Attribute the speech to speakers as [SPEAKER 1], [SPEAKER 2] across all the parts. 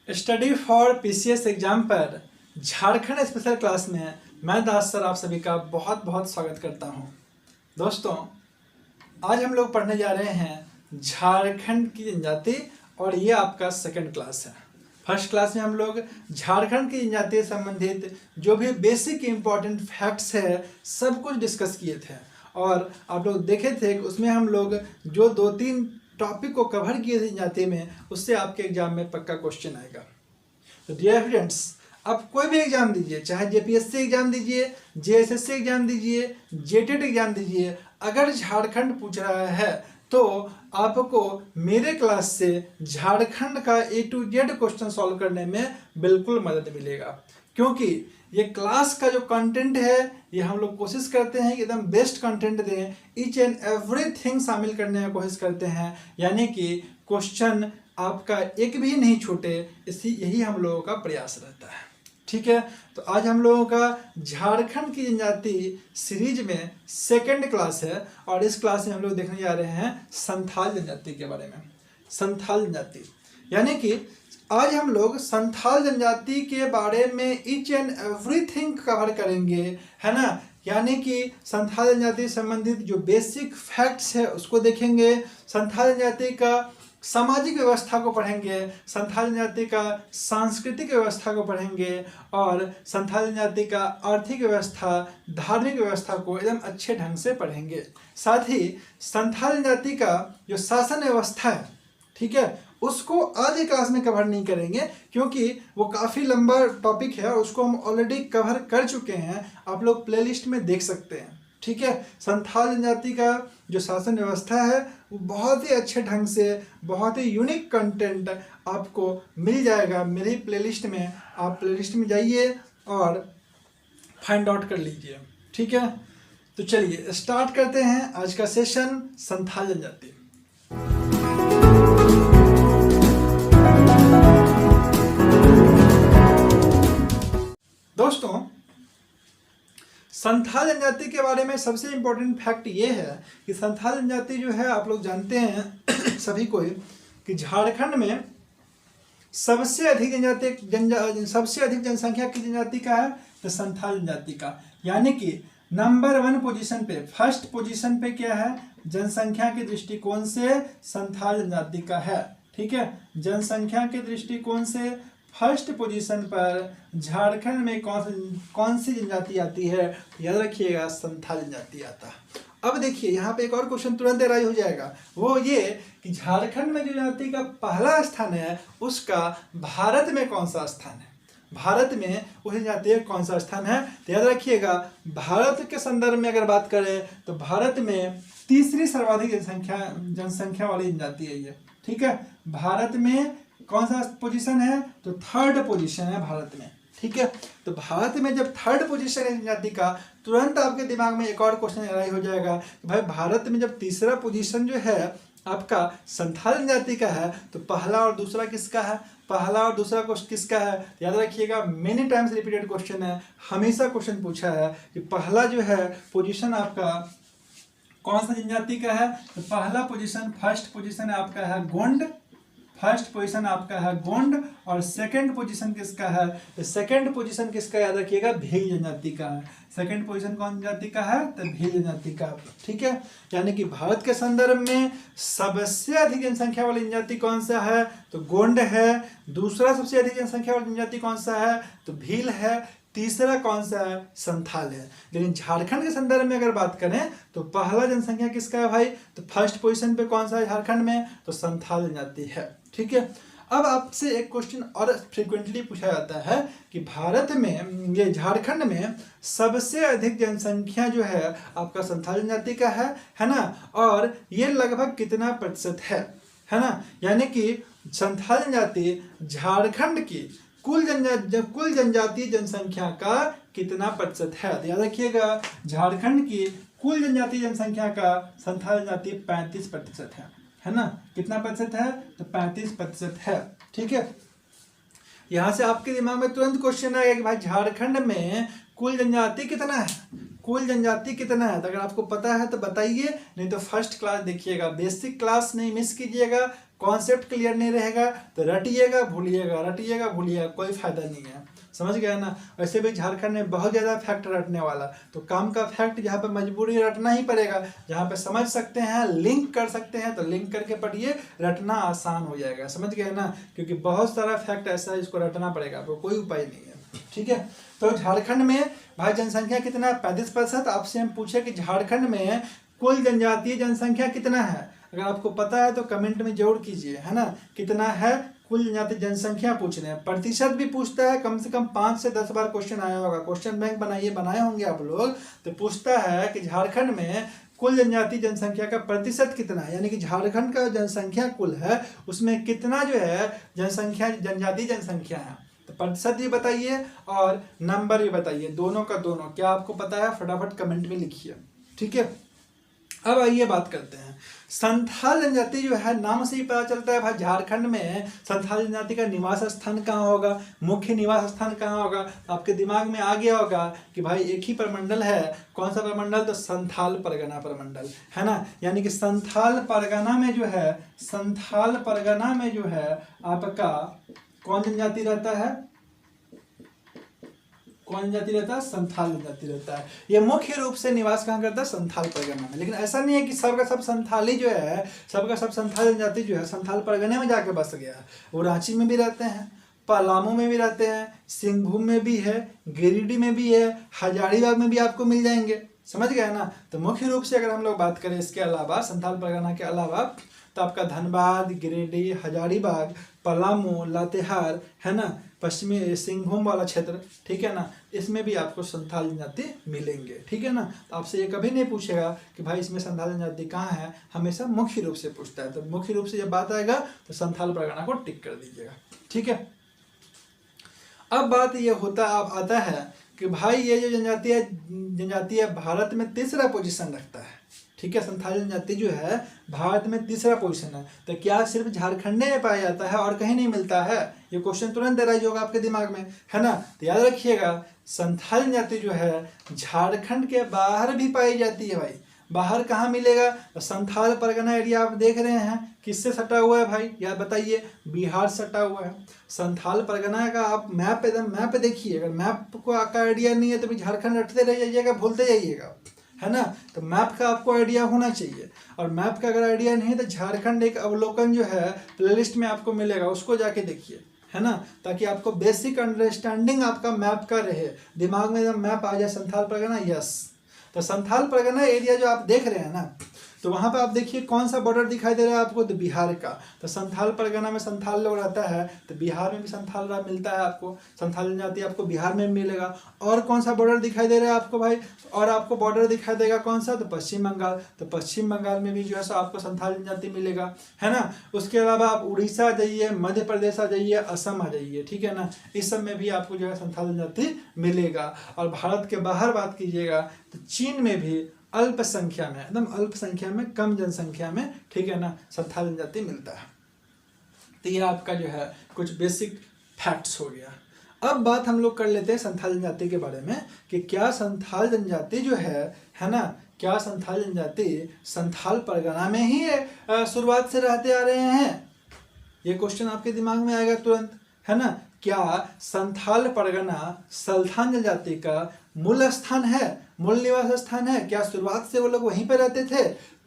[SPEAKER 1] Study for PCS exam पर Jharkhand special class में मैं दास सर आप सभी का बहुत बहुत स्वागत करता हूं। दोस्तों, आज हम लोग पढ़ने जा रहे हैं झारखंड की जनजाति और ये आपका सेकंड क्लास है। फर्स्ट क्लास में हम लोग झारखंड की जनजाति से संबंधित जो भी बेसिक इंपॉर्टेंट फैक्ट्स है सब कुछ डिस्कस किए थे और आप लोग देखे थे कि उसमें हम लोग जो 2-3 टॉपिक को कवर किए थे जनजाति में, उससे आपके एग्जाम में पक्का क्वेश्चन आएगा। तो डियर फ्रेंड्स, आप कोई भी एग्जाम दीजिए, चाहे जेपीएससी एग्जाम दीजिए, जेएसएससी एग्जाम दीजिए, जेटेट एग्जाम दीजिए, अगर झारखंड पूछ रहा है तो आपको मेरे क्लास से झारखंड का A to Z question solve करने में बिल्कुल मदद मिलेगा, क्योंकि ये क्लास का जो कंटेंट है ये हम लोग कोशिश करते हैं कि एकदम बेस्ट कंटेंट दें, ईच एंड एवरीथिंग शामिल करने की कोशिश करते हैं, यानी कि क्वेश्चन आपका एक भी नहीं छूटे, यही हम लोगों का प्रयास रहता है। ठीक है, तो आज हम लोगों का झारखंड की जनजाति सीरीज में सेकंड क्लास है और इस क्लास में हम लोग देखने जा रहे हैं संथाल जनजाति के बारे में। संथाल जनजाति यानी कि आज हम लोग संथाल जनजाति के बारे में ईच एंड एवरीथिंग कवर करेंगे, है ना। यानी कि संथाल जनजाति से संबंधित जो बेसिक फैक्ट्स है उसको देखेंगे, संथाल जनजाति का सामाजिक व्यवस्था को पढ़ेंगे, संथाल जनजाति का सांस्कृतिक व्यवस्था को पढ़ेंगे और संथाल जनजाति का आर्थिक व्यवस्था, धार्मिक व्यवस्था को एकदम अच्छे ढंग से पढ़ेंगे। साथ ही संथाल जनजाति का जो शासन व्यवस्था है, ठीक है, उसको आज एक क्लास में कवर नहीं करेंगे क्योंकि वो काफ़ी लंबा टॉपिक है और उसको हम ऑलरेडी कवर कर चुके हैं, आप लोग प्लेलिस्ट में देख सकते हैं। ठीक है, संथाल जनजाति का जो शासन व्यवस्था है वो बहुत ही अच्छे ढंग से, बहुत ही यूनिक कंटेंट आपको मिल जाएगा मेरी प्लेलिस्ट में। आप प्लेलिस्ट में जाइए और फाइंड आउट कर लीजिए। ठीक है, तो चलिए स्टार्ट करते हैं आज का सेशन संथाल जनजाति। दोस्तों, संथाल जनजाति के बारे में सबसे इम्पोर्टेंट फैक्ट ये है कि संथाल जनजाति जो है, आप लोग जानते हैं सभी को कि झारखंड में सबसे अधिक जनसंख्या की जनजाति का है तो संथाल जनजाति का, यानी कि नंबर 1 पोजीशन पे, फर्स्ट पोजीशन पे क्या है, जनसंख्या के दृष्टिकोण से संथाल जनजाति का है। ठीक है, जनसंख्या के दृष्टिकोण से फर्स्ट पोजीशन पर झारखंड में कौन सी जनजाति आती है, याद रखिएगा संथाल जनजाति आता है। अब देखिए यहाँ पे एक और क्वेश्चन तुरंत राइज हो जाएगा, वो ये कि झारखंड में जो जनजाति का पहला स्थान है उसका भारत में कौन सा स्थान है, भारत में उस जनजाति का कौन सा स्थान है। तो याद रखिएगा, भारत के संदर्भ में अगर बात करें तो भारत में तीसरी सर्वाधिक जनसंख्या वाली जनजाति है ये। ठीक है, भारत में कौन सा पोजीशन है, तो 3rd पोजीशन है भारत में। ठीक है, तो भारत में जब 3rd पोजीशन है जनजाति का, तुरंत आपके दिमाग में एक और क्वेश्चन अराइज हो जाएगा कि भाई भारत में जब तीसरा पोजीशन जो है आपका संथाल जनजाति का है तो पहला और दूसरा किसका है, पहला और दूसरा किसका है। याद रखिएगा, मेनी टाइम्स रिपीटेड क्वेश्चन है, हमेशा क्वेश्चन पूछा है कि पहला जो है पोजीशन आपका कौन सा जनजाति का है, तो पहला पोजीशन, फर्स्ट पोजीशन आपका है गोंड, फर्स्ट पोजीशन आपका है गोंड और सेकंड पोजीशन किसका है, तो सेकंड पोजीशन किसका, याद रखिएगा भील जनजाति का है। सेकंड पोजीशन कौन जाति का है, तो भील जनजाति का। ठीक है, यानी कि भारत के संदर्भ में सबसे अधिक जनसंख्या वाली जनजाति कौन सा है, तो गोंड है। दूसरा सबसे अधिक जनसंख्या वाली जनजाति कौन सा है, तो भील है। तीसरा कौन सा है, संथाल है। लेकिन झारखंड के संदर्भ में अगर बात करें तो पहला जनसंख्या किसका है भाई, तो फर्स्ट पोजीशन पे कौन सा है झारखंड में, तो संथाल जनजाति है। ठीक है, अब आपसे एक क्वेश्चन और फ्रीक्वेंटली पूछा जाता है कि भारत में, ये झारखंड में सबसे अधिक जनसंख्या जो है आपका संथाल जनजाति का है ना, और ये लगभग कितना प्रतिशत है ना। यानी कि संथाल जनजाति झारखंड की कुल जनजातीय जनसंख्या का कितना प्रतिशत है। तो याद रखिएगा, झारखंड की कुल जनजातीय जनसंख्या का संथाल जनजाति 35% है ना। कितना प्रतिशत है, तो 35% है। ठीक है, यहाँ से आपके दिमाग में तुरंत क्वेश्चन आएगा कि भाई झारखंड में कुल जनजाति कितना है, कुल जनजाति कितना है। तो अगर आपको पता है तो बताइए, नहीं तो फर्स्ट क्लास देखिएगा, बेसिक क्लास नहीं मिस कीजिएगा। कॉन्सेप्ट क्लियर नहीं रहेगा तो रटिएगा भूलिएगा, रटिएगा भूलिएगा, कोई फायदा नहीं है। समझ गया ना। वैसे भी झारखंड में बहुत ज़्यादा फैक्ट रटने वाला, तो काम का फैक्ट जहाँ पे मजबूरी रटना ही पड़ेगा, जहाँ पे समझ सकते हैं लिंक कर सकते हैं तो लिंक करके पढ़िए, रटना आसान हो जाएगा। समझ गए ना, क्योंकि बहुत सारा फैक्ट ऐसा है जिसको रटना पड़ेगा, आपको कोई उपाय नहीं है। ठीक है, तो झारखंड में भाई जनसंख्या कितना है, 35%। आपसे हम पूछे कि झारखंड में कुल जनजातीय जनसंख्या कितना है, अगर आपको पता है तो कमेंट में जरूर कीजिए, है ना। कितना है कुल जनजातीय जनसंख्या पूछ रहे हैं, प्रतिशत भी पूछता है, कम से कम 5 से 10 बार क्वेश्चन आया होगा, क्वेश्चन बैंक बनाए होंगे आप लोग। तो पूछता है कि झारखंड में कुल जनजातीय जनसंख्या का प्रतिशत कितना है, यानी कि झारखंड का जनसंख्या कुल है उसमें कितना जो है जनसंख्या जनजातीय जनसंख्या है। तो प्रतिशत भी बताइए और नंबर भी बताइए, दोनों का दोनों। क्या आपको पता है फटाफट कमेंट में लिखिए। ठीक है, अब आइए बात करते हैं संथाल जनजाति जो है, नाम से ही पता चलता है भाई झारखंड में संथाल जनजाति का निवास स्थान कहाँ होगा, मुख्य निवास स्थान कहाँ होगा। आपके दिमाग में आ गया होगा कि भाई एक ही प्रमंडल है, कौन सा प्रमंडल, तो संथाल परगना प्रमंडल, है ना। यानी कि संथाल परगना में जो है, संथाल परगना में जो है आपका कौन जनजाति रहता है, कौन जनजाति रहता है, संथाल जनजाति रहता है। ये मुख्य रूप से निवास कहाँ करता है, संथाल परगना में। लेकिन ऐसा नहीं है कि सबका सब संथाली जो है, सबका सब संथाल जनजाति जो है संथाल परगने में जाके बस गया है। वो रांची में भी रहते हैं, पलामू में भी रहते हैं, सिंहभूम में भी है, गिरिडीह में भी है, हजारीबाग में भी आपको मिल जाएंगे। समझ गए ना। तो मुख्य रूप से अगर हम लोग बात करें इसके अलावा, संथाल परगना के अलावा, तो आपका धनबाद, गिरिडीह, हजारीबाग, पलामू, लातेहार, है ना, पश्चिमी सिंहभूम वाला क्षेत्र, ठीक है ना, इसमें भी आपको संथाल जनजाति मिलेंगे। ठीक है ना। तो आपसे ये कभी नहीं पूछेगा कि भाई इसमें संथाल जनजाति कहाँ है, हमेशा मुख्य रूप से पूछता है। तो मुख्य रूप से जब बात आएगा तो संथाल परगना को टिक कर दीजिएगा। ठीक है, अब बात ये आता है कि भाई ये जो जनजाति है भारत में तीसरा पोजीशन रखता है। ठीक है, संथाल जनजाति जो है भारत में तीसरा पोजीशन है। तो क्या सिर्फ झारखंड में पाया जाता है और कहीं नहीं मिलता है, ये क्वेश्चन तुरंत राइज होगा आपके दिमाग में, है ना। तो याद रखिएगा संथाल जनजाति जो है झारखंड के बाहर भी पाई जाती है। भाई बाहर कहाँ मिलेगा, तो संथाल परगना एरिया आप देख रहे हैं किससे सटा हुआ है भाई, या बताइए, बिहार सटा हुआ है। संथाल परगना का आप मैप एकदम मैप देखिए, अगर मैप को का आइडिया नहीं है तो भी झारखंड रटते रह जाइएगा, भूलते जाइएगा, है ना। तो मैप का आपको आइडिया होना चाहिए, और मैप का अगर आइडिया नहीं है तो झारखंड एक अवलोकन जो है प्लेलिस्ट में आपको मिलेगा, उसको जाके देखिए, है ना, ताकि आपको बेसिक अंडरस्टैंडिंग आपका मैप का रहे, दिमाग में एकदम मैप आ जाए संथाल परगना। यस, तो संथाल परगना एरिया जो आप देख रहे हैं ना, तो वहाँ पे आप देखिए कौन सा बॉर्डर दिखाई दे रहा है आपको, तो बिहार का। तो संथाल परगना में संथाल लोग रहता है, तो बिहार में भी संथाल मिलता है आपको, संथाल जनजाति आपको बिहार में मिलेगा। और कौन सा बॉर्डर दिखाई दे रहा है आपको भाई, और आपको बॉर्डर दिखाई देगा कौन सा, तो पश्चिम बंगाल। तो पश्चिम बंगाल में भी जो है सो आपको संथाल जनजाति मिलेगा, है ना। उसके अलावा आप उड़ीसा जाइए, मध्य प्रदेश आ जाइए, असम आ जाइए, ठीक है ना, इस सब में भी आपको जो है संथाल जनजाति मिलेगा। और भारत के बाहर बात कीजिएगा तो चीन में भी अल्प संख्या में, एकदम अल्प संख्या में, कम जनसंख्या में, ठीक है ना, संथाल जनजाति मिलता है। तो ये आपका जो है कुछ बेसिक फैक्ट्स हो गया। अब बात हम लोग कर लेते हैं संथाल जनजाति के बारे में कि क्या संथाल जनजाति जो है ना, क्या संथाल जनजाति संथाल परगना में ही शुरुआत से रहते आ रहे हैं, ये क्वेश्चन आपके दिमाग में आएगा तुरंत, है ना। क्या संथाल परगना संथाल जनजाति का मूल स्थान है, मूल निवास स्थान है, क्या शुरुआत से वो लोग वहीं पर रहते थे,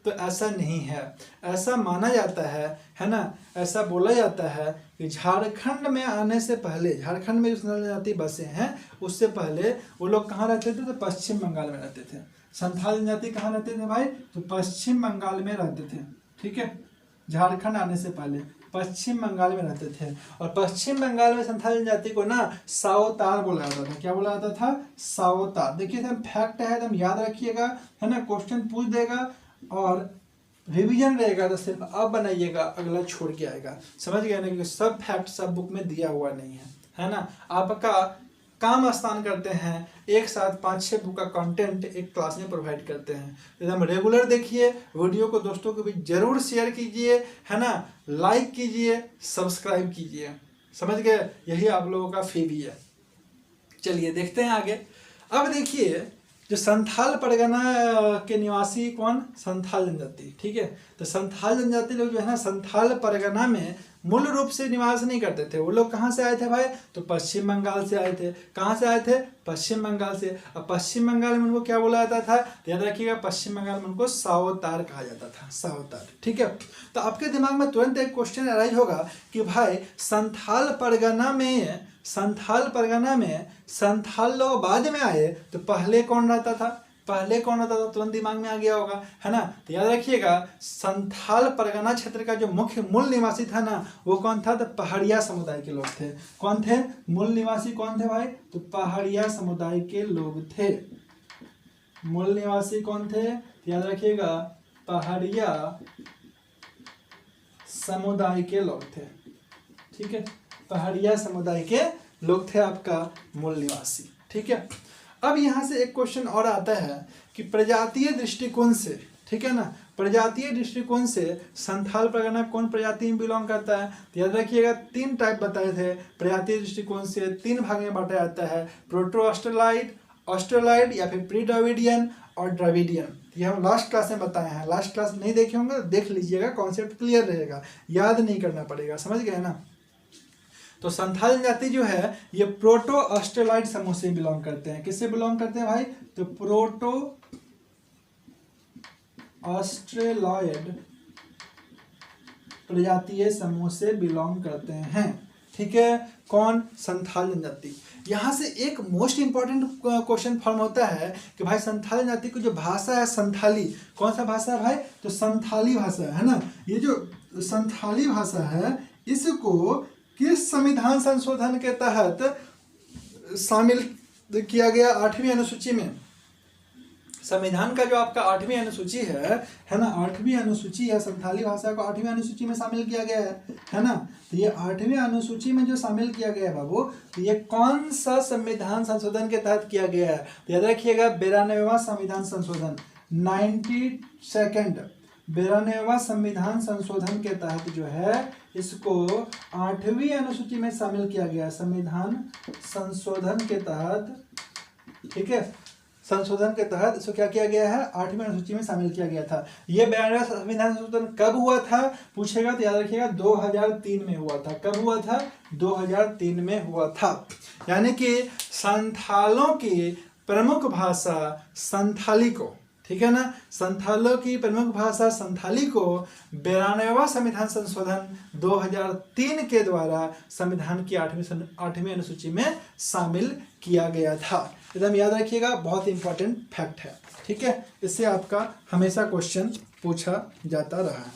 [SPEAKER 1] तो ऐसा नहीं है। ऐसा माना जाता है ना, ऐसा बोला जाता है कि झारखंड में आने से पहले, झारखंड में जो संथाल जनजाति बसे हैं उससे पहले वो लोग कहाँ रहते थे, तो पश्चिम बंगाल में रहते थे। संथाल जनजाति कहाँ रहते थे भाई, तो पश्चिम बंगाल में रहते थे। ठीक है, झारखंड आने से पहले पश्चिम बंगाल में रहते थे। और पश्चिम बंगाल में संथाल जनजाति को ना सावतार बोला जाता था। क्या बोला जाता था, सावतार। देखिए एकदम फैक्ट है, एकदम याद रखिएगा, है ना। क्वेश्चन पूछ देगा और रिवीजन रहेगा तो सिर्फ अब बनाइएगा, अगला छोड़ के आएगा। समझ गए ना, क्योंकि सब फैक्ट सब बुक में दिया हुआ नहीं है ना। आपका काम आसान करते हैं, एक साथ 5-6 बुक का कंटेंट एक क्लास में प्रोवाइड करते हैं। एकदम रेगुलर देखिए, वीडियो को दोस्तों को भी जरूर शेयर कीजिए, है ना, लाइक कीजिए, सब्सक्राइब कीजिए। समझ गए, यही आप लोगों का फी भी है। चलिए देखते हैं आगे। अब देखिए जो संथाल परगना के निवासी कौन, संथाल जनजाति, ठीक है। तो संथाल जनजाति लोग जो है ना संथाल परगना में मूल रूप से निवास नहीं करते थे। वो लोग कहाँ से आए थे भाई, तो पश्चिम बंगाल से आए थे। कहाँ से आए थे, पश्चिम बंगाल से। अब पश्चिम बंगाल में उनको क्या बोला जाता था, तो याद रखिएगा पश्चिम बंगाल में उनको सावतार कहा जाता था, सावतार, ठीक है। तो आपके दिमाग में तुरंत एक क्वेश्चन अराइज होगा कि भाई संथाल परगना में संथाल लोग बाद में आए, तो पहले कौन रहता था, तुरंत दिमाग में आ गया होगा, है ना। तो याद रखिएगा संथाल परगना क्षेत्र का जो मुख्य मूल निवासी था ना, वो कौन था, तो पहाड़िया समुदाय के लोग थे। कौन थे, मूल निवासी कौन थे भाई, तो पहाड़िया समुदाय के लोग थे। मूल निवासी कौन थे, तो याद रखिएगा पहाड़िया समुदाय के लोग थे, ठीक है। पहाड़िया समुदाय के लोग थे आपका मूल निवासी, ठीक है। अब यहाँ से एक क्वेश्चन और आता है कि प्रजातीय दृष्टिकोण से, ठीक है ना, प्रजातीय दृष्टिकोण से संथाल परगना कौन प्रजाति में बिलोंग करता है। तो याद रखिएगा 3 टाइप बताए थे प्रजातीय दृष्टिकोण से, 3 भाग में बांटा जाता है, प्रोटो ऑस्ट्रेलॉइड, ऑस्ट्रेलॉइड या फिर प्री द्रविडियन और द्रविडियन। ये हम लास्ट क्लास में बताए हैं, लास्ट क्लास नहीं देखे होंगे तो देख लीजिएगा, कॉन्सेप्ट क्लियर रहेगा, याद नहीं करना पड़ेगा, समझ गए ना। तो संथाल जनजाति जो है ये प्रोटो ऑस्ट्रेलॉइड समूह से बिलोंग करते हैं। किससे बिलोंग करते हैं भाई, तो प्रोटो ऑस्ट्रेलॉइड प्रजातीय समूह से बिलोंग करते हैं, ठीक है। कौन, संथाल जनजाति। यहाँ से एक मोस्ट इंपॉर्टेंट क्वेश्चन फॉर्म होता है कि भाई संथाल जनजाति की जो भाषा है संथाली, कौन सा भाषा है भाई, तो संथाली भाषा है ना। ये जो संथाली भाषा है इसको किस संविधान संशोधन के तहत शामिल किया गया 8वीं अनुसूची में। संविधान का जो आपका 8वीं अनुसूची है ना, 8वीं अनुसूची है, संथाली भाषा को 8वीं अनुसूची में शामिल किया गया है ना। तो ये 8वीं अनुसूची में जो शामिल किया गया है बाबू, तो ये कौन सा संविधान संशोधन के तहत किया गया है, तो याद रखिएगा 92वां संविधान संशोधन, 92वां संविधान संशोधन के तहत जो है इसको 8वीं अनुसूची में शामिल किया गया, संविधान संशोधन के तहत, ठीक है। संशोधन के तहत इसको क्या किया गया है, 8वीं अनुसूची में शामिल किया गया था। ये 92वां संविधान संशोधन कब हुआ था पूछेगा तो याद रखिएगा 2003 में हुआ था। कब हुआ था, 2003 में हुआ था। यानी कि संथालों की प्रमुख भाषा संथाली को, ठीक है ना, संथालों की प्रमुख भाषा संथाली को 92वां संविधान संशोधन 2003 के द्वारा संविधान की 8वीं अनुसूची में शामिल किया गया था। एकदम याद रखिएगा, बहुत इंपॉर्टेंट फैक्ट है, ठीक है। इससे आपका हमेशा क्वेश्चन पूछा जाता रहा है।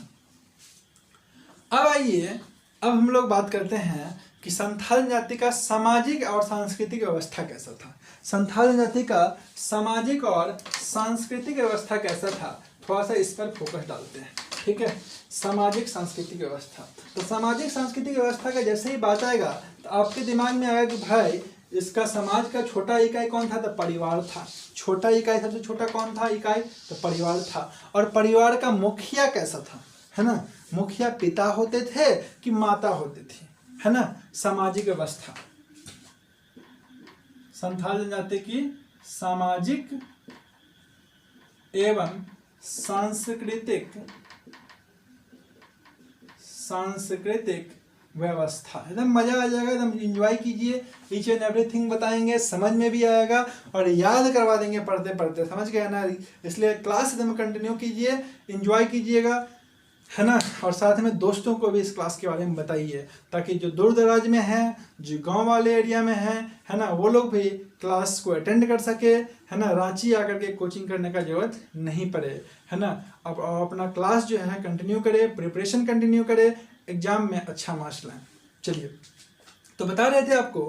[SPEAKER 1] अब आइए, अब हम लोग बात करते हैं कि संथाल जनजाति का सामाजिक और सांस्कृतिक व्यवस्था कैसा था। संथाल जनजाति का सामाजिक और सांस्कृतिक व्यवस्था कैसा था, थोड़ा सा इस पर फोकस डालते हैं, ठीक है। सामाजिक सांस्कृतिक व्यवस्था, तो सामाजिक सांस्कृतिक व्यवस्था का जैसे ही बात आएगा तो आपके दिमाग में आएगा कि भाई इसका समाज का छोटा इकाई कौन था, तो परिवार था। छोटा इकाई, सबसे छोटा कौन था इकाई, तो परिवार था। और परिवार का मुखिया कैसा था, है ना, मुखिया पिता होते थे कि माता होती थी, है ना। सामाजिक व्यवस्था, संथाल जनजाति की सामाजिक एवं सांस्कृतिक व्यवस्था, एकदम मजा आ जाएगा, एकदम एंजॉय कीजिए, ईच एंड एवरीथिंग बताएंगे, समझ में भी आएगा और याद करवा देंगे पढ़ते पढ़ते, समझ गए ना। इसलिए क्लास एकदम कंटिन्यू कीजिए, एंजॉय कीजिएगा, है ना। और साथ में दोस्तों को भी इस क्लास के बारे में बताइए, ताकि जो दूर दराज में हैं, जो गांव वाले एरिया में हैं, है ना, वो लोग भी क्लास को अटेंड कर सके, है ना। रांची आकर के कोचिंग करने का जरूरत नहीं पड़े, है ना। अब अपना क्लास जो है कंटिन्यू करे, प्रिपरेशन कंटिन्यू करे, एग्जाम में अच्छा मार्क्स लाएं। चलिए, तो बता रहे थे आपको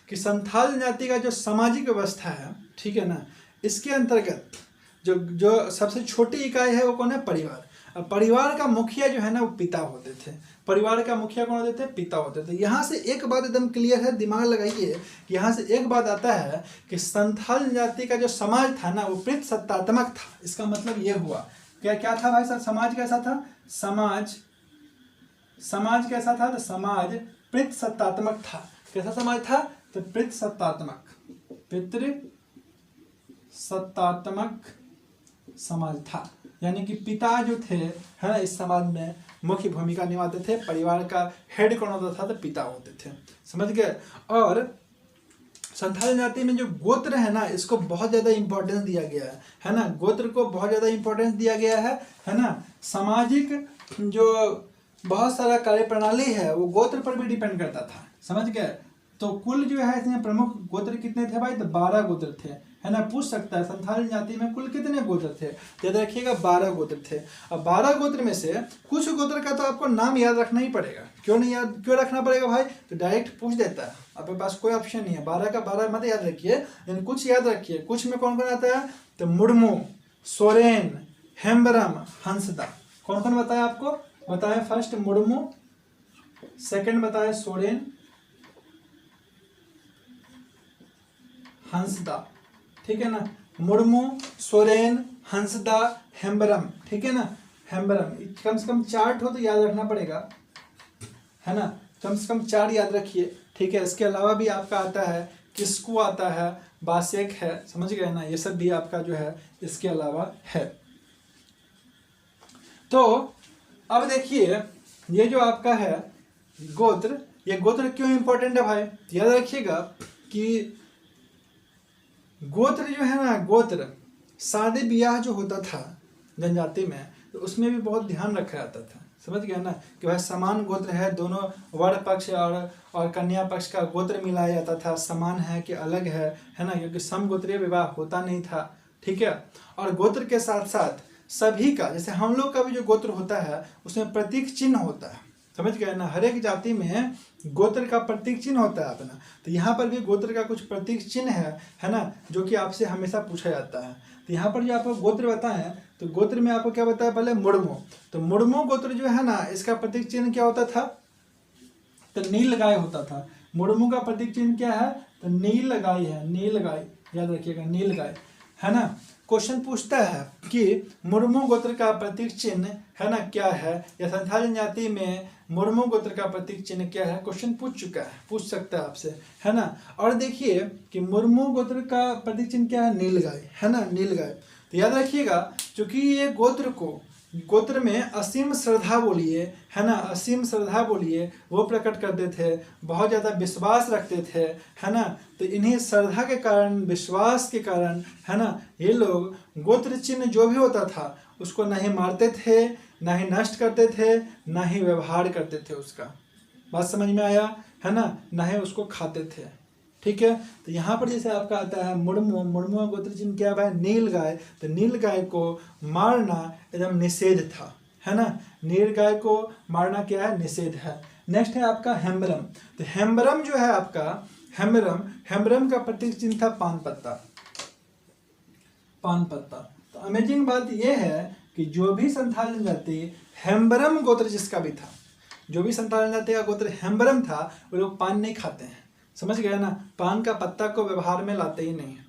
[SPEAKER 1] कि संथाल जनजाति का जो सामाजिक व्यवस्था है, ठीक है ना, इसके अंतर्गत जो सबसे छोटी इकाई है वो कौन है, परिवार। अब परिवार का मुखिया जो है ना वो पिता होते थे। परिवार का मुखिया कौन होते थे, पिता होते थे। यहाँ से एक बात एकदम क्लियर है, दिमाग लगाइए, यहाँ से एक बात आता है कि संथाल जनजाति का जो समाज था ना वो प्रतिसत्तात्मक था। इसका मतलब ये हुआ, क्या था भाई साहब, समाज कैसा था, समाज कैसा था, तो समाज पितृसत्तात्मक था। कैसा समाज था? तो पितृसत्तात्मक, पितृसत्तात्मक समाज था। यानी कि पिता जो थे है ना इस समाज में मुख्य भूमिका निभाते थे। परिवार का हेड कौन होता था? तो पिता होते थे। समझ गए। और संथाल जाति में जो गोत्र है ना इसको बहुत ज़्यादा इंपॉर्टेंस दिया गया है ना। गोत्र को बहुत ज़्यादा इंपॉर्टेंस दिया गया है ना। सामाजिक जो बहुत सारा कार्य प्रणाली है वो गोत्र पर भी डिपेंड करता था। समझ गए। तो कुल जो है इसमें प्रमुख गोत्र कितने थे भाई? तो 12 गोत्र थे, है ना। पूछ सकता है संथाल जाति में कुल कितने गोत्र थे? याद रखिएगा 12 गोत्र थे। अब 12 गोत्र में से कुछ गोत्र का तो आपको नाम याद रखना ही पड़ेगा। क्यों रखना पड़ेगा भाई? तो डायरेक्ट पूछ देता है, आपके पास कोई ऑप्शन नहीं है। 12 का 12 मत याद रखिए, लेकिन कुछ याद रखिए। कुछ में कौन कौन आता है? तो मुर्मू, सोरेन, हेम्ब्रम, हंसदा। कौन कौन बताया आपको? बताया फर्स्ट मुर्मू, सेकंड बताया सोरेन, हंसदा। ठीक है ना। मुर्मू, सोरेन, हंसदा, हेम्ब्रम। ठीक है ना। हेम्ब्रम कम से कम 4 तो याद रखना पड़ेगा, है ना। कम से कम 4 याद रखिए। ठीक है। इसके अलावा भी आपका आता है किस्कू, आता है बासेक है। समझ गए ना। ये सब भी आपका जो है इसके अलावा है। तो अब देखिए ये जो आपका है गोत्र, ये गोत्र क्यों इंपॉर्टेंट है भाई? याद रखिएगा कि गोत्र जो है ना, गोत्र शादी ब्याह जो होता था जनजाति में तो उसमें भी बहुत ध्यान रखा जाता था। समझ गया ना कि भाई समान गोत्र है, दोनों वर पक्ष और कन्या पक्ष का गोत्र मिलाया जाता था। समान है कि अलग है ना, क्योंकि समगोत्रीय विवाह होता नहीं था। ठीक है। और गोत्र के साथ साथ सभी का, जैसे हम लोग का भी जो गोत्र होता है उसमें प्रतीक चिन्ह होता है। समझ गए ना। हर एक जाति में गोत्र का प्रतीक चिन्ह होता है अपना। तो यहाँ पर भी गोत्र का कुछ प्रतीक चिन्ह है ना, जो कि आपसे हमेशा पूछा जाता है। तो यहाँ पर जो आपको गोत्र बताएं तो गोत्र में आपको क्या बताया? पहले मुर्मू। तो मुर्मू गोत्र जो है ना इसका प्रतीक चिन्ह क्या होता था? तो नील गाय होता था। मुर्मू का प्रतीक चिन्ह क्या है? तो नील गाय है, नील गाय। याद रखिएगा नील गाय, है ना। क्वेश्चन पूछता है कि मुर्मू गोत्र का प्रतीक चिन्ह है ना क्या है, या संथाल जनजाति में मुर्मू गोत्र का प्रतीक चिन्ह क्या है? क्वेश्चन पूछ चुका है, पूछ सकता है आपसे, है ना। और देखिए कि मुर्मू गोत्र का प्रतीक चिन्ह क्या है? नीलगाय, है ना, नीलगाय। तो याद रखिएगा क्योंकि ये गोत्र में असीम श्रद्धा बोलिए, है ना, असीम श्रद्धा बोलिए वो प्रकट करते थे, बहुत ज़्यादा विश्वास रखते थे, है ना। तो इन्हीं श्रद्धा के कारण, विश्वास के कारण, है ना, ये लोग गोत्र चिन्ह जो भी होता था उसको ना ही मारते थे, ना ही नष्ट करते थे, ना ही व्यवहार करते थे उसका। बात समझ में आया, है ना। ना ही उसको खाते थे। ठीक है। तो यहाँ पर जैसे आपका आता है मुर्मू, मुर्मू गोत्र चिन्ह क्या है? नील गाय। तो नील गाय को मारना एकदम निषेध था, है ना। नील गाय को मारना क्या है? निषेध है। नेक्स्ट है आपका हेम्ब्रम। तो हेम्ब्रम जो है आपका, हेम्ब्रम का प्रतीक चिन्ह था पान पत्ता, पान पत्ता। तो अमेजिंग बात यह है कि जो भी संथाल जनजाति हेम्ब्रम गोत्र जिसका भी था, जो भी संथाल जनजाति का गोत्र हेम्ब्रम था वो लोग पान नहीं खाते हैं। समझ गए ना। पान का पत्ता को व्यवहार में लाते ही नहीं है।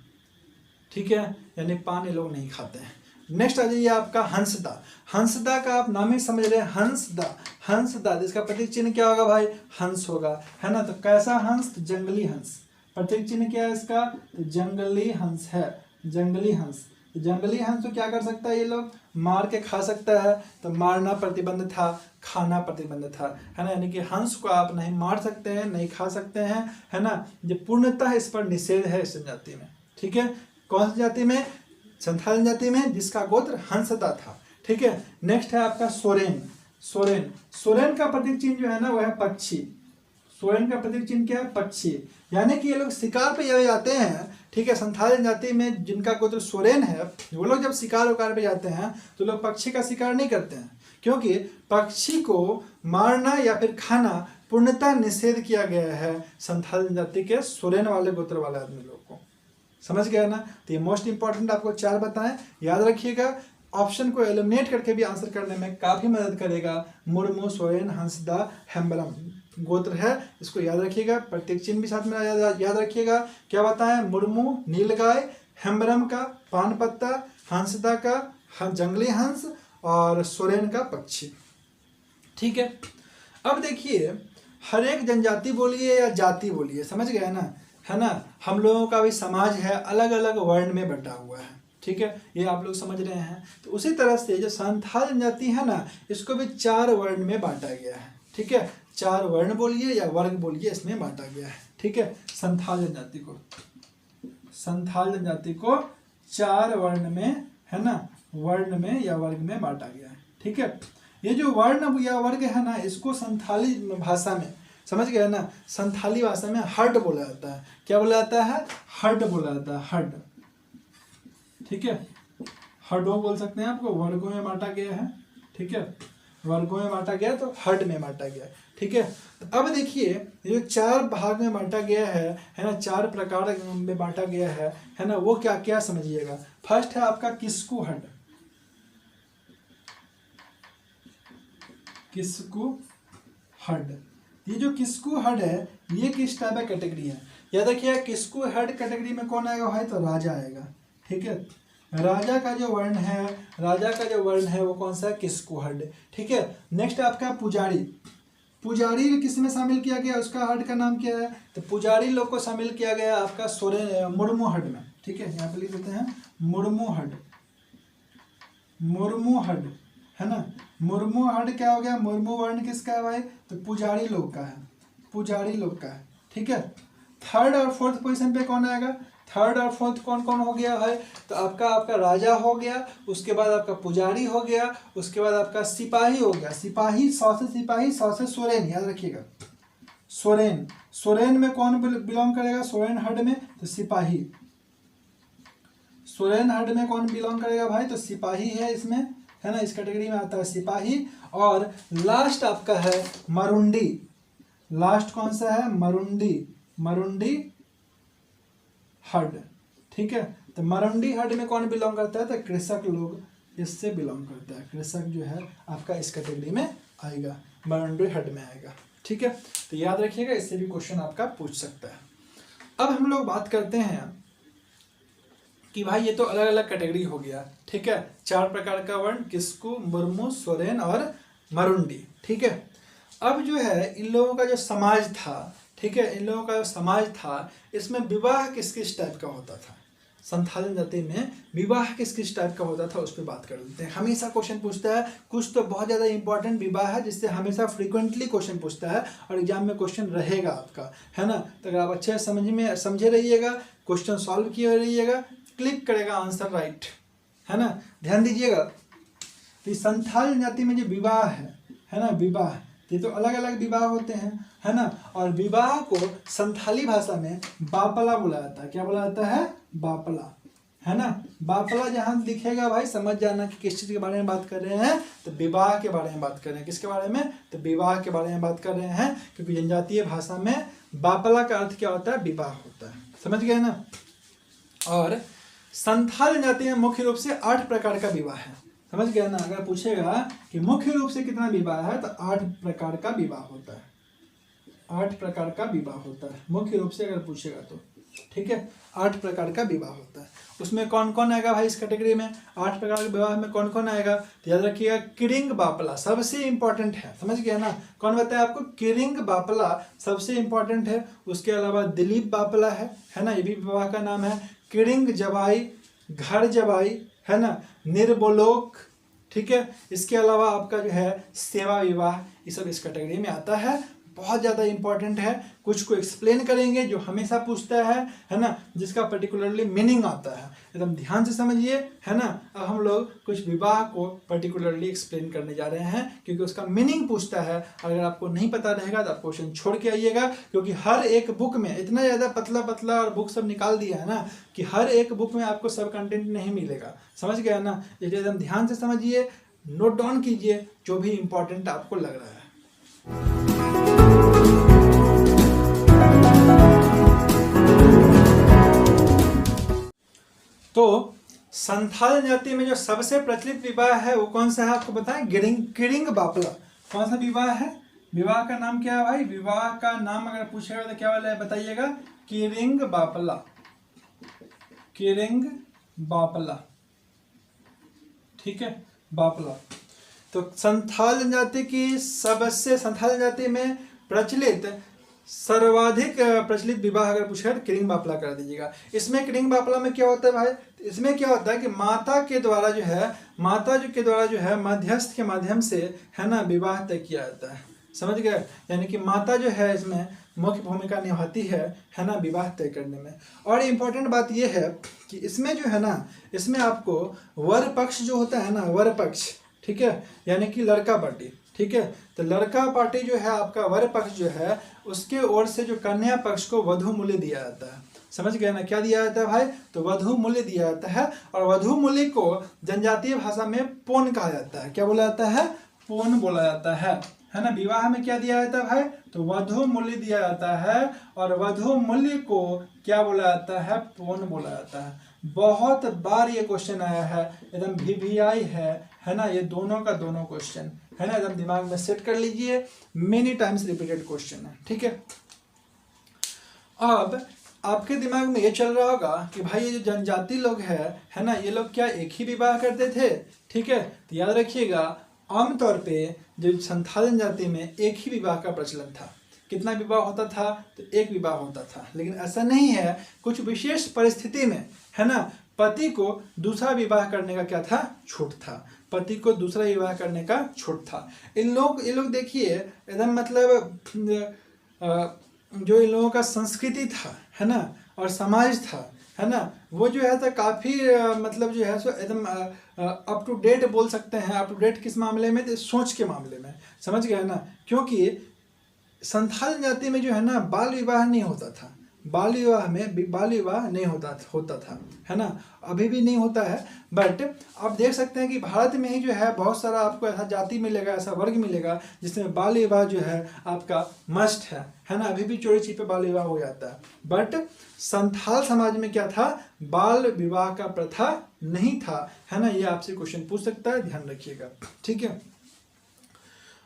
[SPEAKER 1] ठीक है। यानी पान ये लोग नहीं खाते हैं। नेक्स्ट आ जाइए आपका हंसदा। हंसदा का आप नाम ही समझ रहे हैं, हंसदा। हंसदा जिसका प्रतीक चिन्ह क्या होगा भाई? हंस होगा, है ना। तो कैसा हंस? तो जंगली हंस। प्रतीक चिन्ह क्या है इसका? तो जंगली हंस है, जंगली हंस। जंगली हंस तो क्या कर सकता है? ये लोग मार के खा सकता है। तो मारना प्रतिबंध था, खाना प्रतिबंध था, है ना। यानी कि हंस को आप नहीं मार सकते हैं, नहीं खा सकते हैं, है ना। जो पूर्णतः इस पर निषेध है इस जाति में। ठीक है। कौन सी जाति में? संथाल जाति में जिसका गोत्र हंसदा था। ठीक है। नेक्स्ट है आपका सोरेन। सोरेन, सोरेन का प्रतीक चिन्ह जो है ना वह है पक्षी। सोरेन का प्रतीक चिन्ह क्या है? पक्षी। यानी कि ये लोग शिकार पे जब जाते हैं, ठीक है, संथाल जाति में जिनका गोत्र सोरेन है वो लोग जब शिकार उकार पे जाते हैं तो लोग पक्षी का शिकार नहीं करते हैं, क्योंकि पक्षी को मारना या फिर खाना पूर्णतः निषेध किया गया है संथाल जाति के सोरेन वाले गोत्र वाले आदमी लोग को। समझ गया ना। तो ये मोस्ट इंपॉर्टेंट आपको 4 बताएं, याद रखिएगा। ऑप्शन को एलिमिनेट करके भी आंसर करने में काफ़ी मदद करेगा। मुर्मू, सोरेन, हंसदा, हेम्ब्रम गोत्र है, इसको याद रखिएगा। प्रतीक चिन्ह भी साथ में याद रखिएगा। क्या बताएं? मुर्मू नीलगाय, हेम्ब्रम का पान पत्ता, हंसदा का जंगली हंस और सोरेन का पक्षी। ठीक है। अब देखिए हर एक जनजाति बोलिए या जाति बोलिए, समझ गए ना, है ना, हम लोगों का भी समाज है अलग अलग वर्ण में बटा हुआ है, ठीक है, ये आप लोग समझ रहे हैं। तो उसी तरह से जो संथाल जनजाति है ना, इसको भी 4 वर्ण में बांटा गया है, ठीक है, 4 वर्ण बोलिए या वर्ग बोलिए, इसमें बांटा गया है, ठीक है। संथाल जनजाति को 4 वर्ण में, है ना, वर्ण में या वर्ग में बांटा गया है, ठीक है। ये जो वर्ण या वर्ग है ना, इसको संथाली भाषा में, समझ गए ना, संथाली भाषा में हड बोला जाता है। क्या बोला जाता है? हड बोला जाता है, हड, ठीक है। हडों बोल सकते हैं आपको, वर्गों में बांटा गया है, ठीक है, वर्गों में बांटा गया तो हड में बांटा गया, ठीक है। तो अब देखिए ये जो 4 भाग में बांटा गया है ना, 4 प्रकार में बांटा गया है ना, वो क्या क्या समझिएगा। फर्स्ट है आपका किस्कू हड, किस्कू हड। ये जो किस्कू हड है ये किस टाइप का कैटेगरी है? याद रखिए किस्कू हड कैटेगरी में कौन आएगा भाई? तो राजा आएगा, ठीक है। राजा का जो वर्ण है, राजा का जो वर्ण है वो कौन सा है? किस्कू हड, ठीक है। नेक्स्ट आपका पुजारी, पुजारी किस में शामिल किया गया? उसका हड का नाम क्या है? तो पुजारी लोग को शामिल किया गया आपका सोरेन मुर्मू हड में, ठीक है। यहाँ पे लिख देते हैं मुर्मू हड, मुर्मू हड, है ना। मुर्मू हड क्या हो गया? मुर्मू वर्ण किसका है भाई? तो पुजारी लोग का है, पुजारी लोग का है, ठीक है। थर्ड और फोर्थ पोजीशन पे कौन आएगा? थर्ड और फोर्थ कौन कौन हो गया है? तो आपका राजा हो गया, उसके बाद आपका पुजारी हो गया, उसके बाद आपका सिपाही हो गया। सिपाही, 100 से सिपाही, 100 से सोरेन, याद रखिएगा। सोरेन, सोरेन में कौन बिलोंग करेगा? सोरेन हड में तो सिपाही, सोरेन हड में कौन बिलोंग करेगा भाई? तो सिपाही है इसमें, है ना, इस कैटेगरी में आता है सिपाही। और लास्ट आपका है मरुंडी, लास्ट कौन सा है? मरुंडी, मरुंडी हड, ठीक है। तो मरुंडी हड में कौन बिलोंग करता है? तो कृषक लोग इससे बिलोंग करता है, कृषक जो है आपका इस कैटेगरी में आएगा, मरुंडी हड में आएगा, ठीक है। तो याद रखिएगा, इससे भी क्वेश्चन आपका पूछ सकता है। अब हम लोग बात करते हैं कि भाई ये तो अलग अलग कैटेगरी हो गया, ठीक है, 4 प्रकार का वर्ण, किस्कू, मुर्मू, सोरेन और मरुंडी, ठीक है। अब जो है इन लोगों का जो समाज था, ठीक है, इन लोगों का जो समाज था, इसमें विवाह किस किस टाइप का होता था? संथाल जनजाति में विवाह किस किस टाइप का होता था, उस पर बात कर लेते हैं। हमेशा क्वेश्चन पूछता है, कुछ तो बहुत ज़्यादा इंपॉर्टेंट विवाह है जिससे हमेशा फ्रीक्वेंटली क्वेश्चन पूछता है और एग्जाम में क्वेश्चन रहेगा आपका, है ना। तो अगर आप अच्छे समझे रहिएगा, क्वेश्चन सॉल्व किए रहिएगा, क्लिक करेगा आंसर राइट, है ना। ध्यान दीजिएगा, तो संथाल जनजाति में जो विवाह है ना, विवाह, ये तो अलग अलग विवाह होते हैं, है ना। और विवाह को संथाली भाषा में बापला बोला जाता है। क्या बोला जाता है? बापला, है ना। बापला जहाँ लिखेगा भाई समझ जाना कि किस चीज़ के बारे में बात कर रहे हैं, तो विवाह के बारे में बात कर रहे हैं। किसके बारे में? तो विवाह के बारे में बात कर रहे हैं, क्योंकि जनजातीय भाषा में बापला का अर्थ क्या होता है? विवाह होता है, समझ गए ना। और संथाल जनजाति में मुख्य रूप से 8 प्रकार का विवाह है, समझ गए ना। अगर पूछेगा कि मुख्य रूप से कितना विवाह है, तो 8 प्रकार का विवाह होता है, 8 प्रकार का विवाह होता है मुख्य रूप से अगर पूछेगा तो, ठीक है। 8 प्रकार का विवाह होता है। उसमें कौन कौन आएगा भाई इस कैटेगरी में? 8 प्रकार के विवाह में कौन कौन आएगा? तो याद रखिएगा किरिंग बापला सबसे इंपॉर्टेंट है, समझ गया ना। कौन बताया आपको? किरिंग बापला सबसे इंपॉर्टेंट है। उसके अलावा दिलीप बापला है ना, ये भी विवाह का नाम है। किरिंग जबाई, घर जबाई, है ना, निर्बोलोक, ठीक है। इसके अलावा आपका जो है सेवा विवाह, ये सब इस कैटेगरी में आता है। बहुत ज़्यादा इंपॉर्टेंट है, कुछ को एक्सप्लेन करेंगे जो हमेशा पूछता है ना, जिसका पर्टिकुलरली मीनिंग आता है, एकदम ध्यान से समझिए, है ना। अब हम लोग कुछ विवाह को पर्टिकुलरली एक्सप्लेन करने जा रहे हैं, क्योंकि उसका मीनिंग पूछता है। अगर आपको नहीं पता रहेगा तो आप क्वेश्चन छोड़ के आइएगा, क्योंकि हर एक बुक में इतना ज़्यादा पतला पतला और बुक सब निकाल दिया है ना, कि हर एक बुक में आपको सब कंटेंट नहीं मिलेगा, समझ गया ना। इसलिए एकदम ध्यान से समझिए, नोट डाउन कीजिए जो भी इंपॉर्टेंट आपको लग रहा है। तो संथाल जाति में जो सबसे प्रचलित विवाह है वो कौन सा है आपको बताएं? किरिंग बापला। कौन सा विवाह है? विवाह का नाम क्या है भाई? विवाह का नाम अगर पूछेगा तो क्या वाला है बताइएगा? किरिंग बापला, किरिंग बापला, ठीक है, बापला। तो संथाल जनजाति की सबसे, संथाल जनजाति में प्रचलित सर्वाधिक प्रचलित विवाह अगर पूछे तो किरिंग बापला कर दीजिएगा। इसमें किरिंग बापला में क्या होता है भाई, इसमें क्या होता है कि माता के द्वारा जो है मध्यस्थ के माध्यम से है ना विवाह तय किया जाता है, समझ गए। यानी कि माता जो है इसमें मुख्य भूमिका निभाती है ना विवाह तय करने में। और इम्पोर्टेंट बात यह है कि इसमें जो है ना, इसमें आपको वर पक्ष जो होता है ना, वर पक्ष, ठीक है, यानी कि लड़का पार्टी, ठीक है, तो लड़का पार्टी जो है आपका वर पक्ष जो है उसके ओर से जो कन्या पक्ष को वधु मूल्य दिया जाता है, समझ गए ना। क्या दिया जाता है भाई, तो वधु मूल्य दिया जाता है। और वधु मूल्य को जनजातीय भाषा में पोन कहा जाता है। क्या बोला जाता है, पोन बोला जाता है ना। विवाह में क्या दिया जाता है भाई, तो वधु मूल्य दिया जाता है, और वधु मूल्य को क्या बोला जाता है, पोन बोला जाता है। बहुत बार ये क्वेश्चन आया है, एकदम VVI है ना, ये दोनों का दोनों क्वेश्चन है ना, एकदम दिमाग में सेट कर लीजिए, मेनी टाइम्स रिपीटेड क्वेश्चन है, ठीक है। अब आपके दिमाग में ये चल रहा होगा कि भाई ये जो जनजाति लोग है ना, ये लोग क्या एक ही विवाह करते थे, ठीक है। तो याद रखिएगा, आमतौर पे जो संथाल जनजाति में एक ही विवाह का प्रचलन था। कितना विवाह होता था, तो एक विवाह होता था। लेकिन ऐसा नहीं है, कुछ विशेष परिस्थिति में है ना पति को दूसरा विवाह करने का क्या था, छूट था। पति को दूसरा विवाह करने का छूट था। ये लोग देखिए एकदम मतलब जो इन लोगों का संस्कृति था है ना, और समाज था है ना, वो जो है तो काफ़ी मतलब जो है सो एकदम अप टू डेट बोल सकते हैं। अप टू डेट किस मामले में, तो सोच के मामले में, समझ गए ना। क्योंकि संथाल जाति में जो है ना बाल विवाह नहीं होता था, बाल विवाह नहीं होता था है ना, अभी भी नहीं होता है। बट आप देख सकते हैं कि भारत में ही जो है बहुत सारा आपको ऐसा जाति मिलेगा, ऐसा वर्ग मिलेगा जिसमें बाल विवाह जो है आपका मस्ट है ना। अभी भी चोरी छिपे बाल विवाह हो जाता है। बट संथाल समाज में क्या था, बाल विवाह का प्रथा नहीं था है ना। ये आपसे क्वेश्चन पूछ सकता है, ध्यान रखिएगा, ठीक है।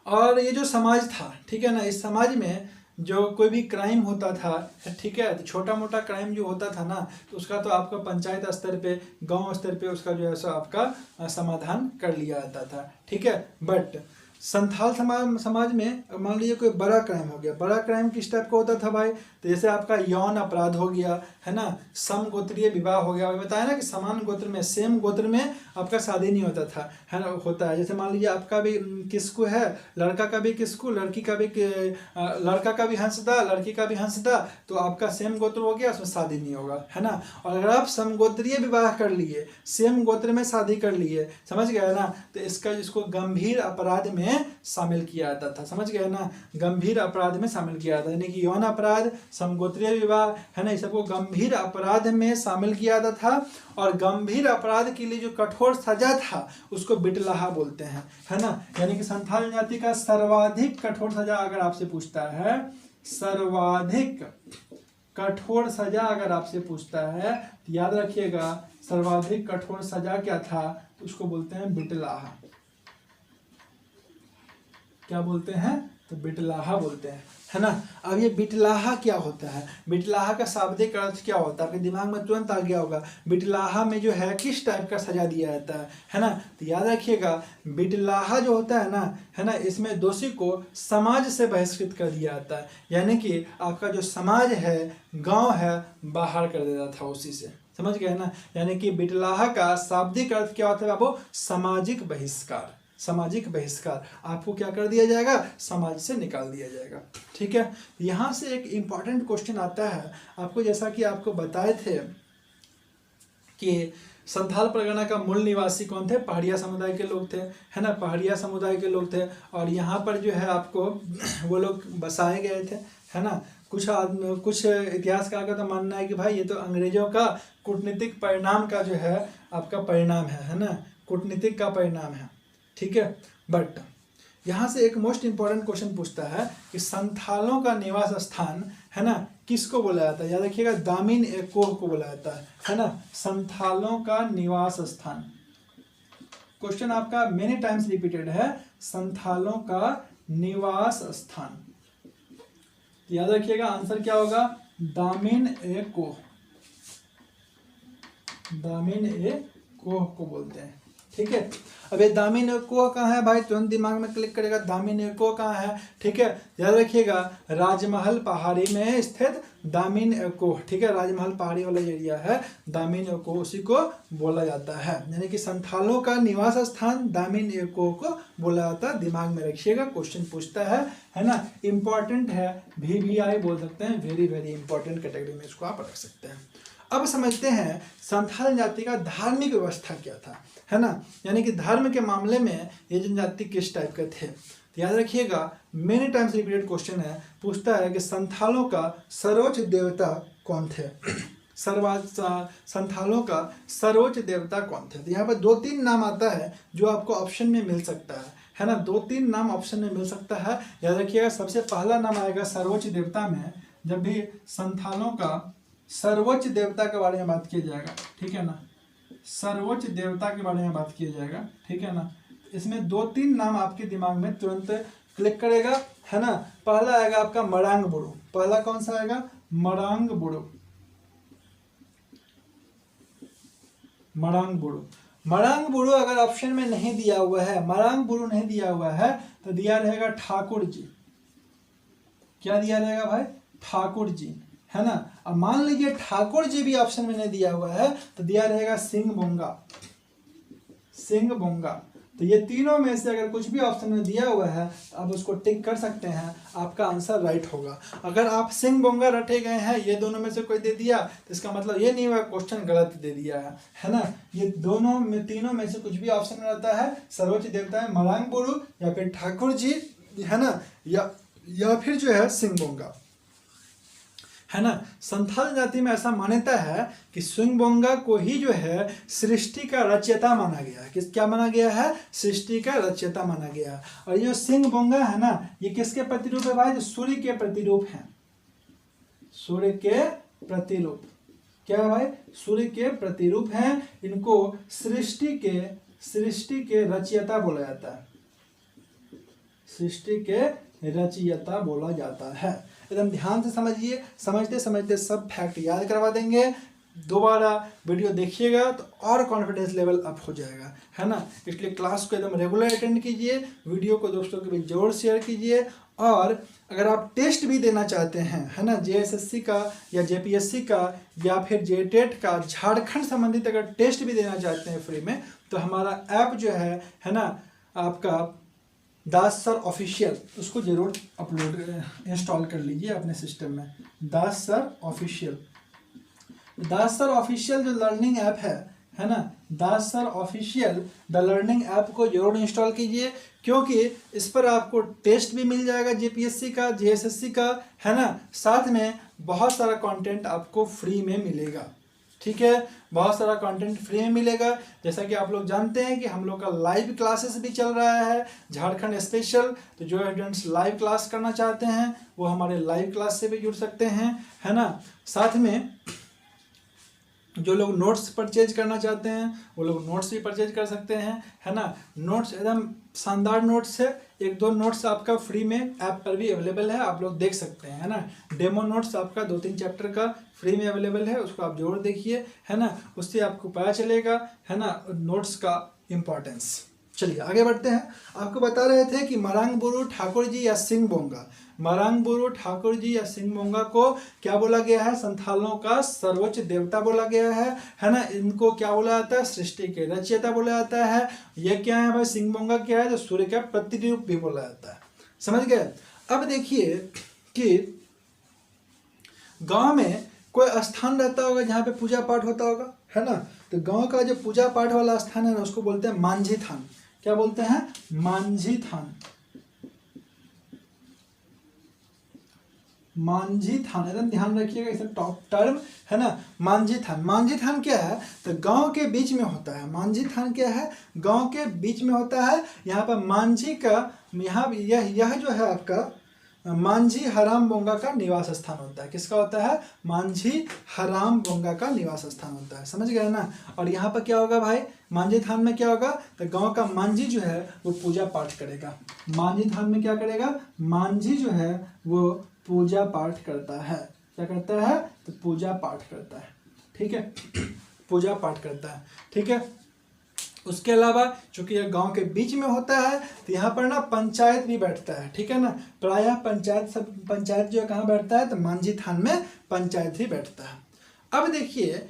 [SPEAKER 1] और ये जो समाज था, ठीक है ना, इस समाज में जो कोई भी क्राइम होता था, ठीक है, तो छोटा मोटा क्राइम जो होता था ना, तो उसका तो आपका पंचायत स्तर पे, गांव स्तर पे उसका जो है सो आपका समाधान कर लिया जाता था, ठीक है। बट संथाल समाज में मान लीजिए कोई बड़ा क्राइम हो गया। बड़ा क्राइम किस टाइप का होता था भाई, तो जैसे आपका यौन अपराध हो गया है ना, समगोत्रीय विवाह हो गया। बताया ना कि समान गोत्र में, सेम गोत्र में आपका शादी नहीं होता था है ना, होता है। जैसे मान लीजिए आपका भी किसको है, लड़का का भी किसको, लड़की का भी लड़का का भी हंसदा, लड़की का भी हंसदा, तो आपका सेम गोत्र हो गया, उसमें शादी नहीं होगा है ना। और अगर आप समगोत्रीय विवाह कर लिए, सेम गोत्र में शादी कर लिए, समझ गए ना, तो इसको गंभीर अपराध में शामिल किया जाता था, समझ गए ना, गंभीर अपराध में शामिल किया जाता है। यानी कि यौन अपराध, समगोत्रीय विवाह है ना, इस सबको गंभीर अपराध में शामिल किया जाता था। और गंभीर अपराध के लिए जो कठोर सजा था उसको बिटलाहा बोलते हैं है ना। यानी कि संथाल जाति का सर्वाधिक कठोर सजा अगर आपसे पूछता है, सर्वाधिक कठोर सजा अगर आपसे पूछता है, तो याद रखिएगा सर्वाधिक कठोर सजा क्या था, तो उसको बोलते हैं बिटलाहा। क्या बोलते हैं, तो बिटलाहा बोलते हैं है ना। अब ये बिटलाहा क्या होता है, बिटलाहा का शाब्दिक अर्थ क्या होता है, आपके दिमाग में तुरंत आ गया होगा। बिटलाहा में जो है किस टाइप का सजा दिया जाता है ना, तो याद रखिएगा बिटलाहा जो होता है ना, इसमें दोषी को समाज से बहिष्कृत कर दिया जाता है। यानी कि आपका जो समाज है, गांव है, बाहर कर देता था उसी से, समझ गए ना। यानी कि बिटलाहा का शाब्दिक अर्थ क्या होता है बाबू, सामाजिक बहिष्कार। सामाजिक बहिष्कार, आपको क्या कर दिया जाएगा, समाज से निकाल दिया जाएगा, ठीक है। यहाँ से एक इम्पॉर्टेंट क्वेश्चन आता है आपको, जैसा कि आपको बताए थे कि संथाल परगना का मूल निवासी कौन थे, पहाड़िया समुदाय के लोग थे है ना, पहाड़िया समुदाय के लोग थे। और यहाँ पर जो है आपको वो लोग बसाए गए थे है ना। कुछ इतिहासकार का तो मानना है कि भाई ये तो अंग्रेजों का कूटनीतिक परिणाम का जो है आपका परिणाम है ना, कूटनीतिक का परिणाम है, ठीक है। बट यहाँ से एक मोस्ट इंपॉर्टेंट क्वेश्चन पूछता है कि संथालों का निवास स्थान है ना किसको बोला जाता है, याद रखिएगा दामिन एकोह को बोला जाता है ना, संथालों का निवास स्थान। क्वेश्चन आपका मेनी टाइम्स रिपीटेड है, संथालों का निवास स्थान। याद रखिएगा आंसर क्या होगा, दामिन एकोह, दामिन एकोह को बोलते हैं, ठीक है। अब ये दामिनी कोह कहाँ है भाई, तुरंत दिमाग में क्लिक करेगा दामिनी कोह कहाँ है, ठीक है। याद रखिएगा राजमहल पहाड़ी में स्थित दामिनी कोह, ठीक है। राजमहल पहाड़ी वाला एरिया है, दामिनी कोह उसी को बोला जाता है, यानी कि संथालों का निवास स्थान दामिनी कोह को बोला जाता है। दिमाग में रखिएगा, क्वेश्चन पूछता है ना, इंपॉर्टेंट है, VVI बोल सकते हैं, वेरी वेरी इंपॉर्टेंट कैटेगरी में इसको आप रख सकते हैं। अब समझते हैं संथाल जनजाति का धार्मिक व्यवस्था क्या था, है ना, यानी कि धर्म के मामले में ये जनजाति किस टाइप के थे। तो याद रखिएगा, मेनी टाइम्स रिपीटेड क्वेश्चन है, पूछता है कि संथालों का सर्वोच्च देवता कौन थे, संथालों का सर्वोच्च देवता कौन थे। तो यहाँ पर 2-3 नाम आता है जो आपको ऑप्शन में मिल सकता है ना, 2-3 नाम ऑप्शन में मिल सकता है। याद रखिएगा, सबसे पहला नाम आएगा सर्वोच्च देवता में, जब भी संथालों का सर्वोच्च देवता के बारे में बात किया जाएगा, ठीक है ना, सर्वोच्च देवता के बारे में बात किया जाएगा, ठीक है ना। इसमें 2-3 नाम आपके दिमाग में तुरंत क्लिक करेगा, है ना। पहला आएगा आपका मरांग बुड़ो, पहला कौन सा आएगा, मरांग बुड़ो, मरांग बुड़ो। मरांग बुड़ो अगर ऑप्शन में नहीं दिया हुआ है, मरांग बुड़ो नहीं दिया हुआ है, तो दिया रहेगा ठाकुर जी। क्या दिया रहेगा भाई, ठाकुर जी, है ना। अब मान लीजिए ठाकुर जी भी ऑप्शन में नहीं दिया हुआ है, तो दिया रहेगा सिंह बोंगा, सिंह बोंगा। तो ये तीनों में से अगर कुछ भी ऑप्शन में दिया हुआ है तो आप उसको टिक कर सकते हैं, आपका आंसर राइट होगा। अगर आप सिंह बोंगा रटे गए हैं, ये दोनों में से कोई दे दिया, तो इसका मतलब ये नहीं हुआ क्वेश्चन गलत दे दिया है ना। ये दोनों में, तीनों में से कुछ भी ऑप्शन में रहता है, सर्वोच्च देवता है मरांग बुड़ो या फिर ठाकुर जी, है ना, या फिर जो है सिंह बोंगा, है ना। संथाल जाति में ऐसा मान्यता है कि सिंह बोंगा को ही जो है सृष्टि का रचयिता माना गया है। किस क्या माना गया है, सृष्टि का रचयिता माना गया है। और ये जो सिंह बोंगा है ना, ये किसके प्रतिरूप है भाई, जो सूर्य के प्रतिरूप हैं, सूर्य के प्रतिरूप। क्या है भाई, सूर्य के प्रतिरूप हैं। इनको सृष्टि के रचयिता बोला जाता है, सृष्टि के रचयिता बोला जाता है। एकदम ध्यान से समझिए, समझते समझते सब फैक्ट याद करवा देंगे। दोबारा वीडियो देखिएगा तो और कॉन्फिडेंस लेवल अप हो जाएगा, है ना। इसलिए क्लास को एकदम रेगुलर अटेंड कीजिए, वीडियो को दोस्तों के बीच जरूर शेयर कीजिए। और अगर आप टेस्ट भी देना चाहते हैं, है ना, JSSC का या JPSC का या फिर JTET का, झारखंड संबंधित अगर टेस्ट भी देना चाहते हैं फ्री में, तो हमारा ऐप जो है ना, आपका दास सर ऑफिशियल, उसको जरूर अपलोड इंस्टॉल कर लीजिए अपने सिस्टम में। Das sir official, Das sir official जो लर्निंग ऐप है ना, Das sir official the learning app को जरूर इंस्टॉल कीजिए, क्योंकि इस पर आपको टेस्ट भी मिल जाएगा JPSC का, JSSC का, है ना। साथ में बहुत सारा कंटेंट आपको फ्री में मिलेगा, ठीक है, बहुत सारा कंटेंट फ्री में मिलेगा। जैसा कि आप लोग जानते हैं कि हम लोग का लाइव क्लासेस भी चल रहा है, झारखंड स्पेशल। तो जो स्टूडेंट्स लाइव क्लास करना चाहते हैं वो हमारे लाइव क्लास से भी जुड़ सकते हैं, है ना। साथ में जो लोग नोट्स परचेज करना चाहते हैं वो लोग नोट्स भी परचेज कर सकते हैं, है ना। नोट्स एकदम शानदार नोट्स है, 1-2 नोट्स आपका फ्री में ऐप पर भी अवेलेबल है, आप लोग देख सकते हैं, है ना। डेमो नोट्स आपका 2-3 चैप्टर का फ्री में अवेलेबल है, उसको आप जरूर देखिए, है ना। उससे आपको पता चलेगा, है ना, नोट्स का इम्पोर्टेंस। चलिए आगे बढ़ते हैं। आपको बता रहे थे कि मरांग बुड़ो ठाकुर जी या सिंह बोंगा, मरांग बुड़ो ठाकुर जी या सिंह बोंगा को क्या बोला गया है, संथालों का सर्वोच्च देवता बोला गया है ना। इनको क्या बोला जाता है, सृष्टि के रचयिता बोला जाता है। ये क्या है भाई, सिंह बोंगा क्या है, जो सूर्य का प्रतिरूप भी बोला जाता है, समझ गए। अब देखिए कि गांव में कोई स्थान रहता होगा जहाँ पे पूजा पाठ होता होगा, है ना। तो गांव का जो पूजा पाठ वाला स्थान है ना, उसको बोलते हैं मांझी थान। क्या बोलते हैं, मांझी थान, मांझी थान, एकदम ध्यान रखिएगा, इसे टॉप टर्म है ना, मांझी थान। मांझी थान क्या है, तो गांव के बीच में होता है। मांझी थान क्या है, गांव के बीच में होता है। यहाँ पर मांझी का, यहाँ यह जो है आपका मांझी हराम बोंगा का निवास स्थान होता है। किसका होता है, मांझी हराम बोंगा का निवास स्थान होता है, समझ गए ना। और यहाँ पर क्या होगा भाई, मांझी थान में क्या होगा, तो गांव का मांझी जो है वो पूजा पाठ करेगा। मांझी थान में क्या करेगा, मांझी जो है वो पूजा पाठ करता है। क्या करता है, तो पूजा पाठ करता है, ठीक है, पूजा पाठ करता है, ठीक है। उसके अलावा चूंकि यह गांव के बीच में होता है तो यहाँ पर ना पंचायत भी बैठता है, ठीक है ना। प्रायः पंचायत जो है कहाँ बैठता है, तो मांझी थान में पंचायत ही बैठता है। अब देखिए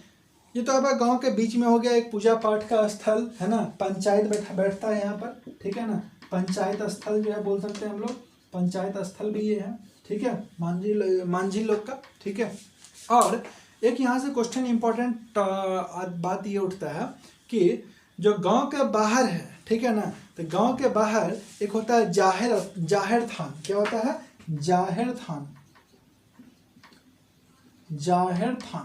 [SPEAKER 1] ये तो आपका गांव के बीच में हो गया एक पूजा पाठ का स्थल, है ना। पंचायत बैठता है यहाँ पर, ठीक है ना। पंचायत स्थल जो है बोल सकते हैं हम लोग, पंचायत स्थल भी ये है, ठीक है, मांझी लोग का, ठीक है। और एक यहाँ से क्वेश्चन इंपॉर्टेंट बात ये उठता है कि जो गांव के बाहर है, ठीक है ना, तो गांव के बाहर एक होता है जाहिर थान। क्या होता है, जाहिर थान, जाहिर थान,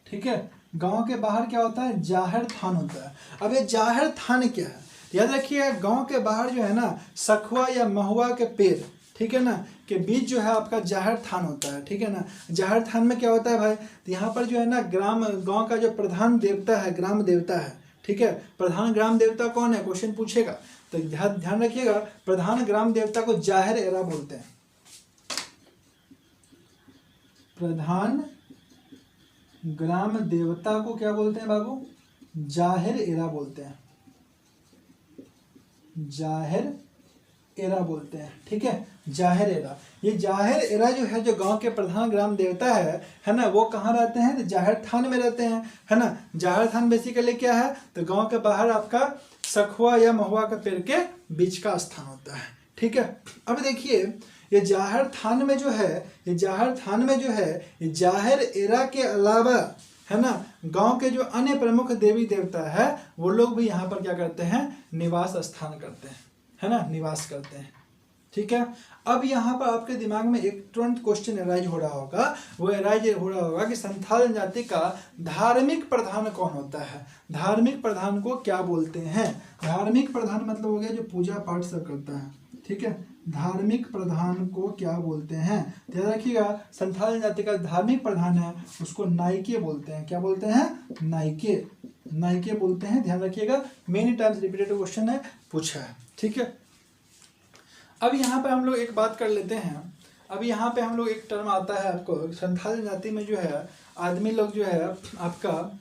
[SPEAKER 1] ठीक है। गांव के बाहर क्या होता है, जाहिर थान होता है। अब ये जाहिर थान क्या है, याद रखिए गांव के बाहर जो है ना सखुआ या महुआ के पेड़, ठीक है ना, के बीच जो है आपका जाहिर थान होता है, ठीक है ना। जाहिर थान में क्या होता है भाई, तो यहाँ पर जो है ना गांव का जो प्रधान देवता है, ग्राम देवता है, ठीक है। प्रधान ग्राम देवता कौन है, क्वेश्चन पूछेगा तो ध्यान रखिएगा, प्रधान ग्राम देवता को जाहिर एरा बोलते हैं। प्रधान ग्राम देवता को क्या बोलते हैं बाबू, जाहिर एरा बोलते हैं, जाहिर एरा बोलते हैं, ठीक है। जाहिर एरा, ये जाहिर एरा जो है, जो गांव के प्रधान ग्राम देवता है ना, वो कहाँ रहते हैं, तो जाहिर थान में रहते हैं, है ना। जाहिर थान बेसिकली क्या है, तो गांव के बाहर आपका सखुआ या महुआ के पेड़ के बीच का स्थान होता है, ठीक है। अब देखिए ये जाहिर थान में जो है, ये जाहिर थान में जो है, ये जाहिर एरा के अलावा, है ना, गांव के जो अन्य प्रमुख देवी देवता है वो लोग भी यहाँ पर क्या करते हैं, निवास स्थान करते हैं, है ना, निवास करते हैं, ठीक है। अब यहाँ पर आपके दिमाग में एक तुरंत क्वेश्चन अराइज हो रहा होगा, वो अराइज हो रहा होगा कि संथाल जनजाति का धार्मिक प्रधान कौन होता है, धार्मिक प्रधान को क्या बोलते हैं। धार्मिक प्रधान मतलब हो गया जो पूजा पाठ सब करता है, ठीक है। धार्मिक प्रधान को क्या बोलते हैं, ध्यान रखिएगा, संथाल जनजाति का धार्मिक प्रधान है उसको नाइके बोलते हैं। क्या बोलते हैं, नाइके, नाइके बोलते हैं, ध्यान रखिएगा। मेनी टाइम्स रिपीटेड क्वेश्चन है, पूछा है, ठीक है। अब यहाँ पे हम लोग एक बात कर लेते हैं, अब यहाँ पे हम लोग एक टर्म आता है आपको, संथाल जनजाति में जो है आदमी लोग जो है आपका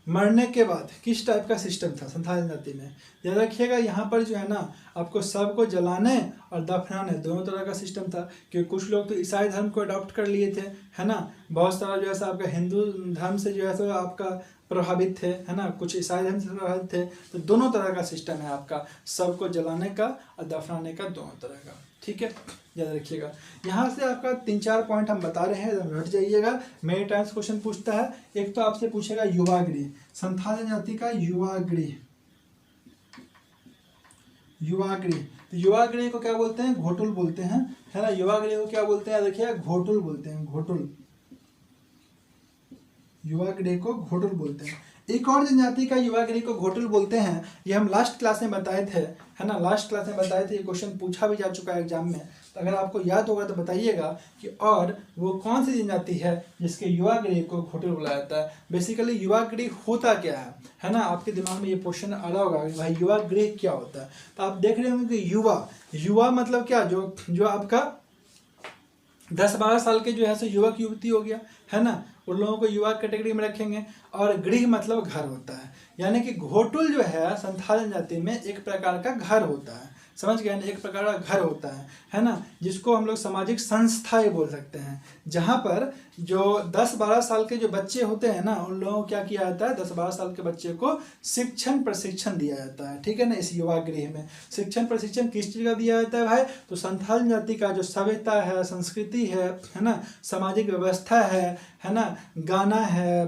[SPEAKER 1] मरने के बाद किस टाइप का सिस्टम था संथाल जनजाति में, याद रखिएगा। यहाँ पर जो है ना आपको सबको जलाने और दफनाने दोनों तरह का सिस्टम था, क्योंकि कुछ लोग तो ईसाई धर्म को अडॉप्ट कर लिए थे, है ना। बहुत सारा जो है आपका हिंदू धर्म से जो है सो आपका प्रभावित थे, है ना, कुछ ईसाई धर्म से प्रभावित थे। तो दोनों तरह का सिस्टम है आपका, सबको जलाने का और दफनाने का, दोनों तरह का, ठीक है, याद रखिएगा। यहाँ से आपका 3-4 पॉइंट हम बता रहे हैं, हट जाइएगा। मेनी टाइम्स क्वेश्चन पूछता है, एक तो आपसे पूछेगा युवा गृह, संथाल जनजाति का युवा गृह, युवा गृह, तो युवा गृह को क्या बोलते हैं, घोटुल बोलते हैं, है ना। युवा गृह को क्या बोलते हैं, देखिए घोटुल बोलते हैं, घोटुल, युवा गृह को घोटुल बोलते हैं। एक और जनजाति का युवा गृह को घोटुल बोलते हैं, ये हम लास्ट क्लास में बताए थे, है ना, लास्ट क्लास में बताए थे। ये क्वेश्चन पूछा भी जा चुका है एग्जाम में, तो अगर आपको याद होगा तो बताइएगा कि और वो कौन सी जनजाति है जिसके युवा गृह को घोटुल बोला जाता है। बेसिकली युवा गृह होता क्या है ना, आपके दिमाग में ये क्वेश्चन आ रहा होगा कि भाई युवा गृह क्या होता है। तो आप देख रहे होंगे कि युवा मतलब क्या, जो आपका 10-12 साल के जो है सो युवक युवती हो गया, है ना, उन लोगों को युवा कैटेगरी में रखेंगे। और गृह मतलब घर होता है, यानी कि घोटुल जो है संथाल जनजाति में एक प्रकार का घर होता है, समझ गए ना, एक प्रकार का घर होता है ना, जिसको हम लोग सामाजिक संस्थाएं बोल सकते हैं। जहाँ पर जो 10-12 साल के जो बच्चे होते हैं ना, उन लोगों को क्या किया जाता है, 10-12 साल के बच्चे को शिक्षण प्रशिक्षण दिया जाता है, ठीक है ना। इस युवा गृह में शिक्षण प्रशिक्षण किस चीज़ का दिया जाता है भाई, तो संथाल जनजाति का जो सभ्यता है, संस्कृति है ना, सामाजिक व्यवस्था है ना, गाना है,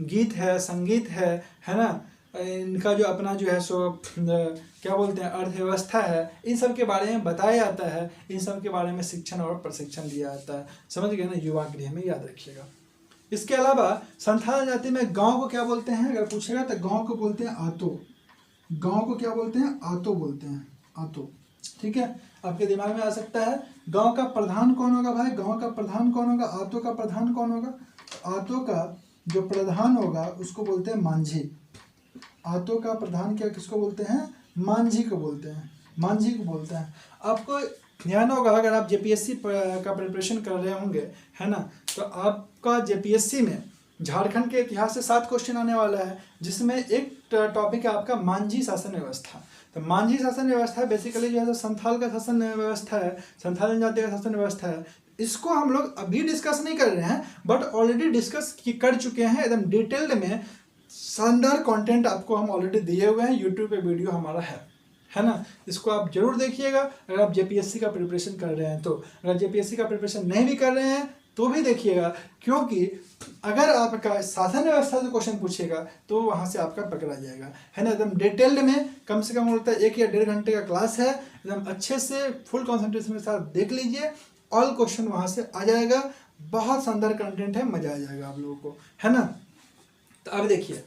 [SPEAKER 1] गीत है, संगीत है ना, इनका जो अपना जो है सो क्या बोलते हैं अर्थव्यवस्था है, इन सब के बारे में बताया जाता है, इन सब के बारे में शिक्षण और प्रशिक्षण दिया जाता है, समझ गए ना, युवा गृह में, याद रखिएगा। इसके अलावा संथाल जाति में गांव को क्या बोलते हैं, अगर पूछेगा तो गांव को बोलते हैं आतो, गांव को क्या बोलते हैं, आतो बोलते हैं, आतो, ठीक है। आपके दिमाग में आ सकता है गांव का प्रधान कौन होगा भाई, गांव का प्रधान कौन होगा, आतो का प्रधान कौन होगा, आतो का जो प्रधान होगा उसको बोलते हैं मांझी। आतो का प्रधान क्या किसको बोलते हैं, मांझी को बोलते हैं, मांझी को बोलते हैं। आपको ध्यान होगा अगर आप जेपीएससी का प्रिपरेशन कर रहे होंगे, है ना, तो आपका जेपीएससी में झारखंड के इतिहास से 7 क्वेश्चन आने वाला है, जिसमें एक टॉपिक है आपका मांझी शासन व्यवस्था। तो मांझी शासन व्यवस्था बेसिकली जो है संथाल का शासन व्यवस्था है, संथाल जनजाति का शासन व्यवस्था है। इसको हम लोग अभी डिस्कस नहीं कर रहे हैं, बट ऑलरेडी डिस्कस कर चुके हैं एकदम डिटेल्ड में। शानदार कंटेंट आपको हम ऑलरेडी दिए हुए हैं, यूट्यूब पे वीडियो हमारा है ना। इसको आप जरूर देखिएगा अगर आप जेपीएससी का प्रिपरेशन कर रहे हैं तो। अगर जेपीएससी का प्रिपरेशन नहीं भी कर रहे हैं तो भी देखिएगा, क्योंकि अगर आपका शासन व्यवस्था से क्वेश्चन पूछेगा तो वहाँ से आपका पकड़ा जाएगा, है ना। एकदम डिटेल्ड में, कम से कम बोलता है 1 या 1.5 घंटे का क्लास है, एकदम अच्छे से फुल कॉन्सेंट्रेशन के साथ देख लीजिए, ऑल क्वेश्चन वहाँ से आ जाएगा। बहुत शानदार कंटेंट है, मजा आ जाएगा आप लोगों को, है ना। तो अब देखिए,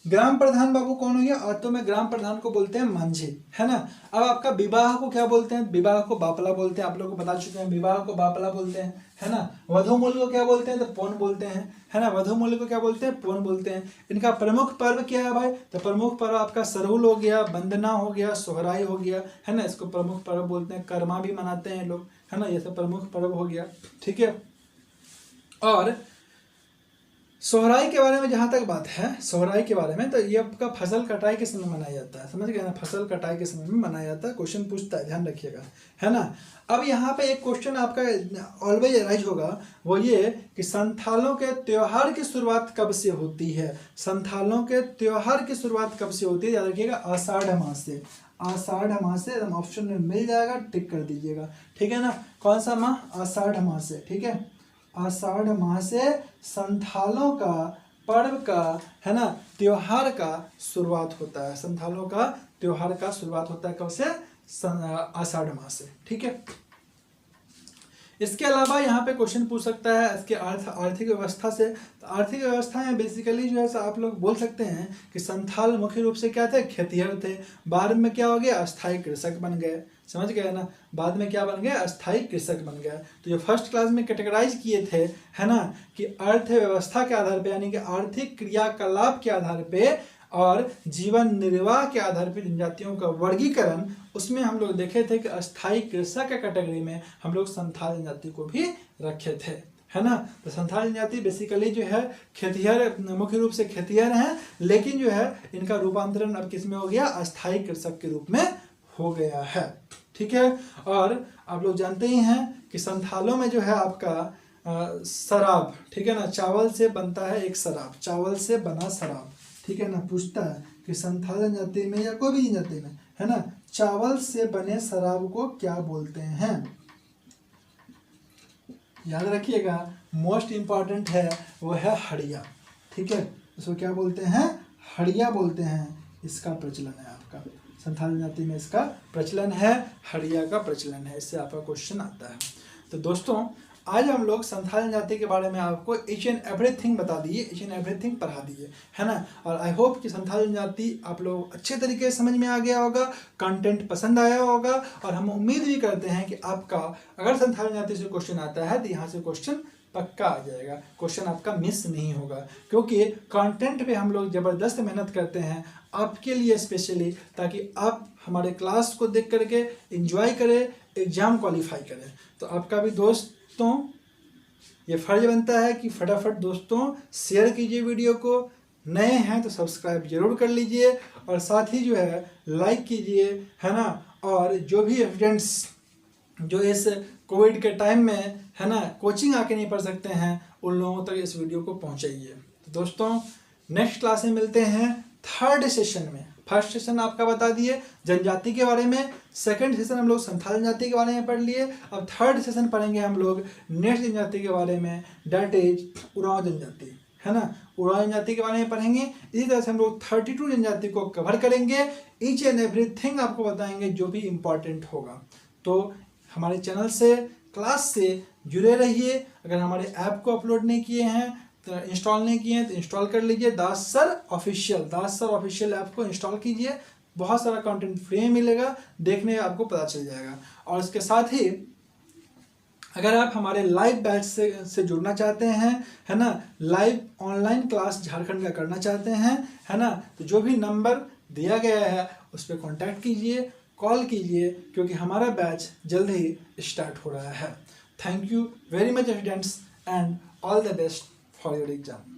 [SPEAKER 1] ग्राम प्रधान बाबू कौन हो गया, और तो में ग्राम प्रधान को बोलते हैं मांझी, है ना। अब आपका विवाह को क्या बोलते हैं, विवाह को बापला बोलते हैं, आप लोगों को बता चुके हैं, विवाह को बापला बोलते हैं, है ना। वधूमूल को क्या बोलते हैं, तो पौन बोलते हैं, है ना। वधूमूल को क्या बोलते हैं, पौन बोलते हैं। इनका प्रमुख पर्व क्या है भाई, तो प्रमुख पर्व आपका सरहुल हो गया, वंदना हो गया, सोहराई हो गया, है ना। इसको प्रमुख पर्व बोलते हैं। कर्मा भी मनाते हैं लोग, है ना। ये सब प्रमुख पर्व हो गया, ठीक है। और सोहराई के बारे में जहाँ तक बात है, सोहराई के बारे में, तो ये आपका फसल कटाई के समय मनाया जाता है, समझ गए ना। फसल कटाई के समय में मनाया जाता है, क्वेश्चन पूछता है, ध्यान रखिएगा, है ना। अब यहाँ पे एक क्वेश्चन आपका ऑलवेज अराइज होगा, वो ये कि संथालों के त्योहार की शुरुआत कब से होती है। संथालों के त्योहार की शुरुआत कब से होती है, याद रखिएगा, आषाढ़ मास से। आषाढ़ मास से, एकदम ऑप्शन में मिल जाएगा, टिक कर दीजिएगा, ठीक है ना। कौन सा माह, आषाढ़ मास से, ठीक है। आषाढ़ माह से संथालों का पर्व का, है ना, त्योहार का शुरुआत होता है। संथालों का त्योहार का शुरुआत होता है कब से, आषाढ़ माह से, ठीक है। इसके अलावा यहाँ पे क्वेश्चन पूछ सकता है इसके आर्थिक व्यवस्था से। तो आर्थिक व्यवस्था में बेसिकली जो है आप लोग बोल सकते हैं कि संथाल मुख्य रूप से क्या थे, खेतिहर थे। बाद में क्या हो गया, अस्थायी कृषक बन गए, समझ गए ना। बाद में क्या बन गया, अस्थायी कृषक बन गया। तो जो फर्स्ट क्लास में कैटेगराइज किए थे, है ना, कि अर्थव्यवस्था के आधार पे, यानी कि आर्थिक क्रियाकलाप के आधार पे और जीवन निर्वाह के आधार पर जनजातियों का वर्गीकरण, उसमें हम लोग देखे थे कि अस्थायी कृषक के कैटेगरी में हम लोग संथाल जनजाति को भी रखे थे, है ना। तो संथाल जनजाति बेसिकली जो है खेतिहर, मुख्य रूप से खेतिहर हैं, लेकिन जो है इनका रूपांतरण अब किस में हो गया, अस्थायी कृषक के रूप में हो गया है, ठीक है। और आप लोग जानते ही हैं कि संथालों में जो है आपका शराब, ठीक है ना, चावल से बनता है एक शराब, चावल से बना शराब, ठीक है ना। पूछता है कि संथाल जनजाति में या कोई भी जनजाति में, है ना, चावल से बने शराब को क्या बोलते हैं। याद रखिएगा, मोस्ट इंपॉर्टेंट है वो है हड़िया, ठीक है। उसको क्या बोलते हैं, हड़िया बोलते हैं। इसका प्रचलन है आपका संथाल जनजाति में, इसका प्रचलन है, हड़िया का प्रचलन है। इससे आपका क्वेश्चन आता है। तो दोस्तों, आज हम लोग संथाल जनजाति के बारे में आपको ईच एंड एवरीथिंग बता दिए, ईच एंड एवरीथिंग पढ़ा दिए, है ना। और आई होप कि संथाल जनजाति आप लोग अच्छे तरीके से समझ में आ गया होगा, कंटेंट पसंद आया होगा। और हम उम्मीद भी करते हैं कि आपका अगर संथाल जनजाति से क्वेश्चन आता है तो यहाँ से क्वेश्चन पक्का आ जाएगा, क्वेश्चन आपका मिस नहीं होगा, क्योंकि कंटेंट पे हम लोग ज़बरदस्त मेहनत करते हैं आपके लिए स्पेशली, ताकि आप हमारे क्लास को देख करके एंजॉय करें, एग्ज़ाम क्वालिफाई करें। तो आपका भी दोस्तों ये फर्ज बनता है कि फटाफट दोस्तों शेयर कीजिए वीडियो को, नए हैं तो सब्सक्राइब जरूर कर लीजिए, और साथ ही जो है लाइक कीजिए, है ना। और जो भी स्टूडेंट्स जो इस कोविड के टाइम में, है ना, कोचिंग आके नहीं पढ़ सकते हैं, उन लोगों तक इस वीडियो को पहुंचाइए। तो दोस्तों, नेक्स्ट क्लास में मिलते हैं थर्ड सेशन में। फर्स्ट सेशन आपका बता दिए जनजाति के बारे में, सेकंड सेशन हम लोग संथाल जनजाति के बारे में पढ़ लिए, अब थर्ड सेशन पढ़ेंगे हम लोग नेक्स्ट जनजाति के बारे में, डेट इज उरांव जनजाति, है ना। उरांव जनजाति के बारे में पढ़ेंगे। इसी तरह से हम लोग 32 जनजाति को कवर करेंगे, ईच एंड एवरीथिंग आपको बताएंगे जो भी इम्पॉर्टेंट होगा। तो हमारे चैनल से, क्लास से जुड़े रहिए। अगर हमारे ऐप को अपलोड नहीं किए हैं, तो इंस्टॉल नहीं किए हैं, तो इंस्टॉल कर लीजिए। दास सर ऑफिशियल ऐप को इंस्टॉल कीजिए, बहुत सारा कंटेंट फ्री में मिलेगा, देखने में आपको पता चल जाएगा। और इसके साथ ही अगर आप हमारे लाइव बैच से जुड़ना चाहते हैं, है ना, लाइव ऑनलाइन क्लास झारखंड का करना चाहते हैं, है ना, तो जो भी नंबर दिया गया है उस पर कॉन्टैक्ट कीजिए, कॉल कीजिए, क्योंकि हमारा बैच जल्द ही स्टार्ट हो रहा है। Thank you very much students, and all the best for your exam.